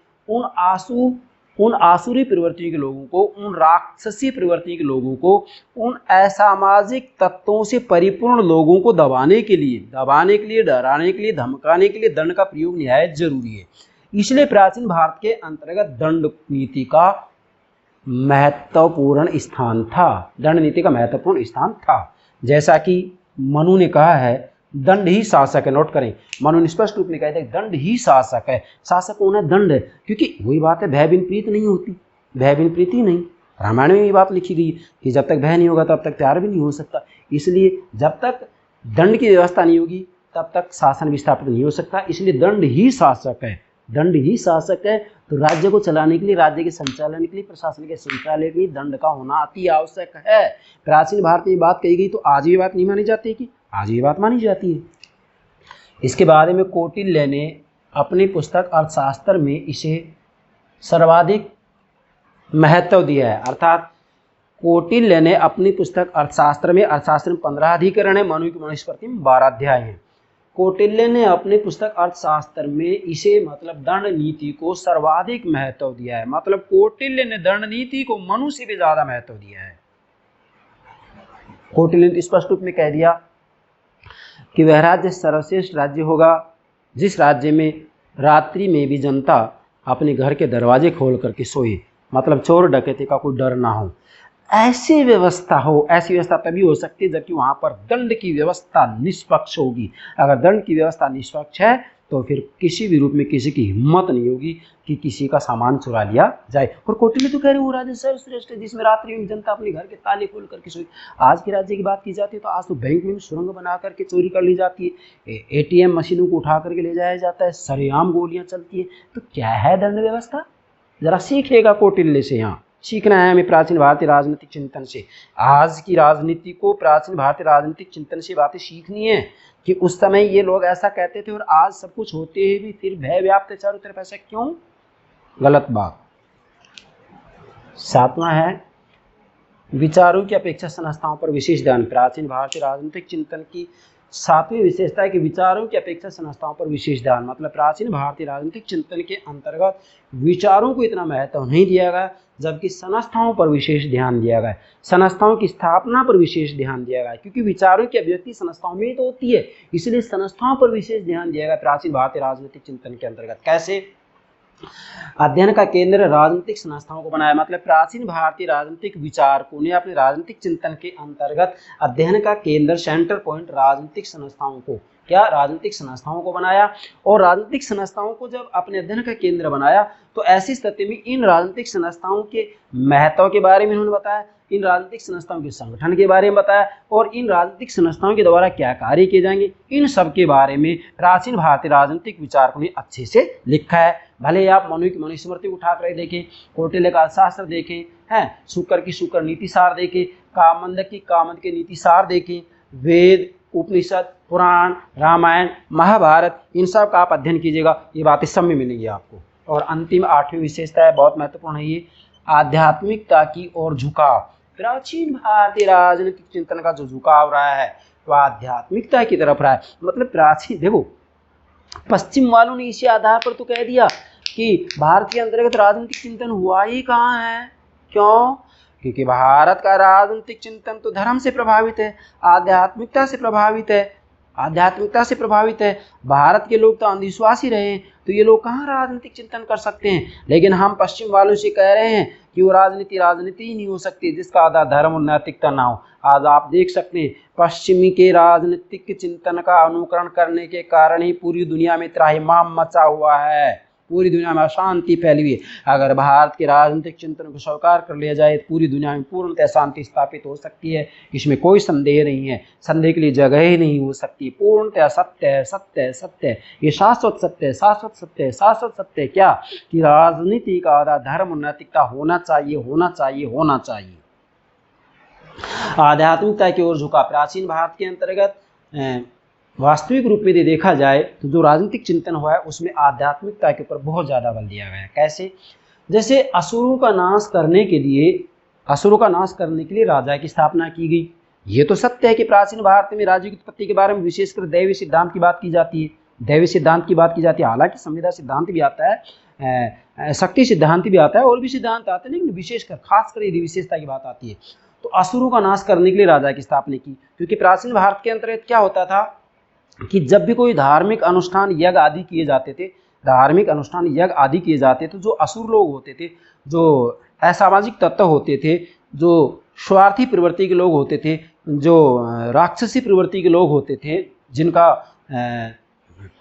उन आसुरी प्रवृत्तियों के लोगों को, उन राक्षसी प्रवृत्ति के लोगों को, उन असामाजिक तत्वों से परिपूर्ण लोगों को दबाने के लिए, डराने के लिए, धमकाने के लिए दंड का प्रयोग निहायत जरूरी है। इसलिए प्राचीन भारत के अंतर्गत दंड नीति का महत्वपूर्ण स्थान था, दंड नीति का महत्वपूर्ण स्थान था। जैसा कि मनु ने कहा है दंड ही शासक है, नोट करें, मनु स्पष्ट रूप में कहते हैं दंड ही शासक है, शासक होना दंड है, क्योंकि वही बात है, भय बिन प्रीत नहीं होती, भय बिन प्रीति नहीं। रामायण में ये बात लिखी गई है कि जब तक भय नहीं होगा तब तक प्यार भी नहीं हो सकता, इसलिए जब तक दंड की व्यवस्था नहीं होगी तब तक शासन विस्थापित नहीं हो सकता, इसलिए दंड ही शासक है, दंड ही शासक है। तो राज्य को चलाने के लिए, राज्य के संचालन के लिए, प्रशासन के संचालन के लिए दंड का होना अति आवश्यक है। प्राचीन भारत में ये बात कही गई तो आज ये बात नहीं मानी जाती है कि आज ये बात मानी जाती है। इसके बारे में कौटिल्य ने अपनी पुस्तक अर्थशास्त्र में इसे सर्वाधिक महत्व दिया है, अर्थात कौटिल्य ने अपनी पुस्तक अर्थशास्त्र में 15 अधिकरण है, मनु की मनुस्मृति में 12 अध्याय हैं। कौटिल्य ने अपनी पुस्तक अर्थशास्त्र में इसे मतलब दंड नीति को सर्वाधिक महत्व दिया है, मतलब कौटिल्य ने दंड नीति को मनु से भी ज्यादा महत्व दिया है। कौटिल्य ने स्पष्ट रूप में कह दिया कि वह राज्य सर्वश्रेष्ठ राज्य होगा जिस राज्य में रात्रि में भी जनता अपने घर के दरवाजे खोल करके सोए, मतलब चोर डकैती का कोई डर ना हो। ऐसी व्यवस्था हो, ऐसी व्यवस्था तभी हो सकती है जबकि वहाँ पर दंड की व्यवस्था निष्पक्ष होगी। अगर दंड की व्यवस्था निष्पक्ष है तो फिर किसी भी रूप में किसी की हिम्मत नहीं होगी कि किसी का सामान चुरा लिया जाए। और कौटिल्य तो कह रहे वो राज्य सर्वश्रेष्ठ है जिसमें रात्रि में जनता अपने घर के ताले खोल करके सोई। आज के राज्य की बात की जाती है तो आज तो बैंक में सुरंग बना करके चोरी कर ली जाती है, ATM मशीनों को उठा करके ले जाया जाता है, सरेआम गोलियां चलती है। तो क्या है दंड व्यवस्था, जरा सीखेगा कौटिल्य से, यहाँ सीखना है हमें प्राचीन भारतीय राजनीतिक चिंतन से। आज की राजनीति को प्राचीन भारतीय राजनीतिक चिंतन से बातें सीखनी है कि उस समय ये लोग ऐसा कहते थे और आज सब कुछ होते हुए भी फिर भय व्याप्त चारों तरफ, ऐसा क्यों, गलत बात। 7वां है विचारों की अपेक्षा संस्थाओं पर विशेष ध्यान। प्राचीन भारतीय राजनीतिक चिंतन की 7वीं विशेषता है कि विचारों की अपेक्षा संस्थाओं पर विशेष ध्यान, मतलब प्राचीन भारतीय राजनीतिक चिंतन के अंतर्गत विचारों को इतना महत्व नहीं दिया गया जबकि संस्थाओं पर विशेष ध्यान दिया गया, संस्थाओं की स्थापना पर विशेष ध्यान दिया गया, क्योंकि विचारों की अभिव्यक्ति संस्थाओं में ही तो होती है, इसलिए संस्थाओं पर विशेष ध्यान दिया गया प्राचीन भारतीय राजनीतिक चिंतन के अंतर्गत। कैसे, अध्ययन का केंद्र राजनीतिक संस्थाओं को बनाया, मतलब प्राचीन भारतीय राजनीतिक विचारकों ने अपने राजनीतिक चिंतन के अंतर्गत अध्ययन का केंद्र, सेंटर पॉइंट राजनीतिक संस्थाओं को, क्या राजनीतिक संस्थाओं को बनाया। और राजनीतिक संस्थाओं को जब अपने अध्ययन का केंद्र बनाया तो ऐसी स्थिति में इन राजनीतिक संस्थाओं के महत्व के बारे में उन्होंने बताया, इन राजनीतिक संस्थाओं के संगठन के बारे में बताया और इन राजनीतिक संस्थाओं के द्वारा क्या कार्य किए जाएंगे, इन सब के बारे में प्राचीन भारतीय राजनीतिक विचारकों ने अच्छे से लिखा है। भले ही आप मनु की मनुस्मृति उठा कर देखें, कौटिल्य का शास्त्र देखें, हैं शुक्र की शुक्र नीति सार देखें, कामंद की नीति सार देखें, वेद, उपनिषद, पुराण, रामायण, महाभारत, इन सब का आप अध्ययन कीजिएगा, ये बातें सब में मिलेंगी आपको। और अंतिम 8वीं विशेषता है, बहुत महत्वपूर्ण है ये, आध्यात्मिकता की ओर झुकाव। प्राचीन भारतीय राजनीतिक चिंतन का जो झुकाव रहा है तो आध्यात्मिकता की तरफ रहा है। मतलब प्राचीन, देखो पश्चिम वालों ने इसी आधार पर तो कह दिया कि भारत के अंतर्गत राजनीतिक चिंतन हुआ ही कहाँ है, क्यों, क्योंकि भारत का राजनीतिक चिंतन तो धर्म से प्रभावित है, आध्यात्मिकता से प्रभावित है, आध्यात्मिकता से प्रभावित है। भारत के लोग तो अंधविश्वासी रहे हैं तो ये लोग कहाँ राजनीतिक चिंतन कर सकते हैं। लेकिन हम पश्चिम वालों से कह रहे हैं कि वो राजनीति ही नहीं हो सकती जिसका आधार धर्म और नैतिकता ना हो। आज आप देख सकते हैं पश्चिमी के राजनीतिक चिंतन का अनुकरण करने के कारण ही पूरी दुनिया में त्राहिमाम मचा हुआ है, पूरी दुनिया में अशांति फैली हुई है। अगर भारत के राजनीतिक चिंतन को स्वीकार कर लिया जाए तो पूरी दुनिया में पूर्णतः शांति स्थापित हो सकती है, इसमें कोई संदेह नहीं है, संदेह के लिए जगह ही नहीं हो सकती। पूर्णतः सत्य है, सत्य है, सत्य है, ये शाश्वत सत्य है, शाश्वत सत्य है, शाश्वत सत्य है। क्या कि राजनीति का आधार धर्म और नैतिकता होना चाहिए, होना चाहिए, होना चाहिए। आध्यात्मिकता की ओर झुका। प्राचीन भारत के अंतर्गत वास्तविक रूप में देखा जाए तो जो राजनीतिक चिंतन हुआ है उसमें आध्यात्मिकता के ऊपर बहुत ज़्यादा बल दिया गया है। कैसे, जैसे असुरों का नाश करने के लिए राजा की स्थापना की गई। ये तो सत्य है कि प्राचीन भारत में राज्य की उत्पत्ति के बारे में विशेषकर दैवी सिद्धांत की बात की जाती है, दैवी सिद्धांत की बात की जाती है। हालांकि संविदा सिद्धांत भी आता है, शक्ति सिद्धांत भी आता है और भी सिद्धांत आते हैं, लेकिन विशेषकर खासकर यदि विशेषता की बात आती है तो असुरों का नाश करने के लिए राजा की स्थापना की। क्योंकि प्राचीन भारत के अंतर्गत क्या होता था कि जब भी कोई धार्मिक अनुष्ठान यज्ञ आदि किए जाते थे, तो जो असुर लोग होते थे, जो असामाजिक तत्व होते थे, जो स्वार्थी प्रवृत्ति के लोग होते थे, जो राक्षसी प्रवृत्ति के लोग होते थे, जिनका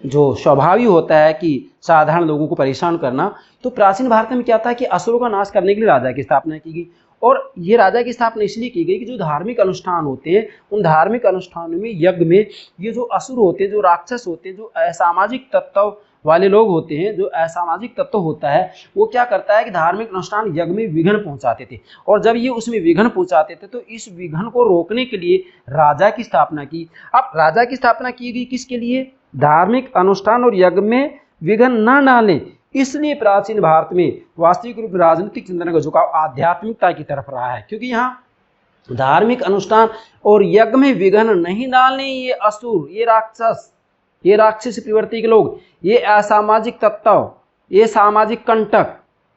जो स्वभाव ही होता है कि साधारण लोगों को परेशान करना, तो प्राचीन भारत में क्या था कि असुरों का नाश करने के लिए राजा की स्थापना की गई। और ये राजा की स्थापना इसलिए की गई कि जो धार्मिक अनुष्ठान होते हैं, उन धार्मिक अनुष्ठानों में, यज्ञ में, ये जो असुर होते हैं, जो राक्षस होते हैं, जो असामाजिक तत्व वाले लोग होते हैं, जो असामाजिक तत्व होता है, वो क्या करता है कि धार्मिक अनुष्ठान यज्ञ में विघ्न पहुंचाते थे। और जब ये उसमें विघ्न पहुंचाते थे तो इस विघ्न को रोकने के लिए राजा की स्थापना की। अब राजा की स्थापना की गई किसके लिए? धार्मिक अनुष्ठान और यज्ञ में विघ्न न डालें। इसलिए प्राचीन भारत में वास्तविक रूप में राजनीतिक चिंतन का झुकाव आध्यात्मिकता की तरफ रहा है, क्योंकि यहाँ धार्मिक अनुष्ठान और यज्ञ में विघ्न नहीं डालने ये असुर, ये राक्षस, ये राक्षसी प्रवृत्ति के लोग, ये असामाजिक तत्व, ये सामाजिक कंटक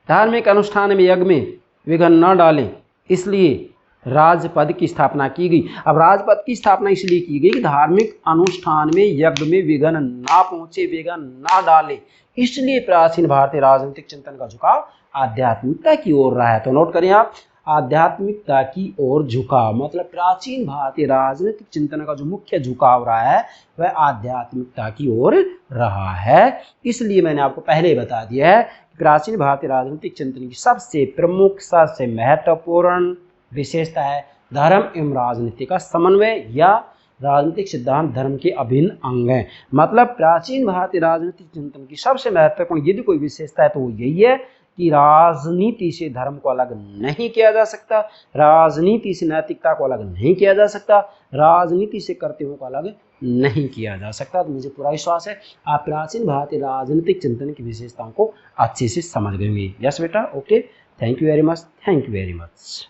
धार्मिक अनुष्ठान में, यज्ञ में विघ्न न डालें, इसलिए राजपद की स्थापना की गई। अब राजपद की स्थापना इसलिए की गई कि धार्मिक अनुष्ठान में, यज्ञ में विघ्न ना पहुंचे, विघ्न ना डाले, इसलिए प्राचीन भारतीय राजनीतिक चिंतन का झुकाव आध्यात्मिकता की ओर रहा है। तो नोट करें आप, आध्यात्मिकता की ओर झुकाव, मतलब प्राचीन भारतीय राजनीतिक चिंतन का जो मुख्य झुकाव रहा है वह आध्यात्मिकता की ओर रहा है। इसलिए मैंने आपको पहले ही बता दिया है कि प्राचीन भारतीय राजनीतिक चिंतन की सबसे प्रमुख, सबसे महत्वपूर्ण विशेषता है धर्म एवं राजनीति का समन्वय, या राजनीतिक सिद्धांत धर्म के अभिन्न अंग हैं। मतलब प्राचीन भारतीय राजनीतिक चिंतन की सबसे महत्वपूर्ण यदि कोई विशेषता है तो वो यही है कि राजनीति से धर्म को अलग नहीं किया जा सकता, राजनीति से नैतिकता को अलग नहीं किया जा सकता, राजनीति से कर्तव्यों को अलग नहीं किया जा सकता। तो मुझे पूरा विश्वास है आप प्राचीन भारतीय राजनीतिक चिंतन की विशेषताओं को अच्छे से समझ गए होंगे। यस बेटा, okay, thank you very much, thank you very much.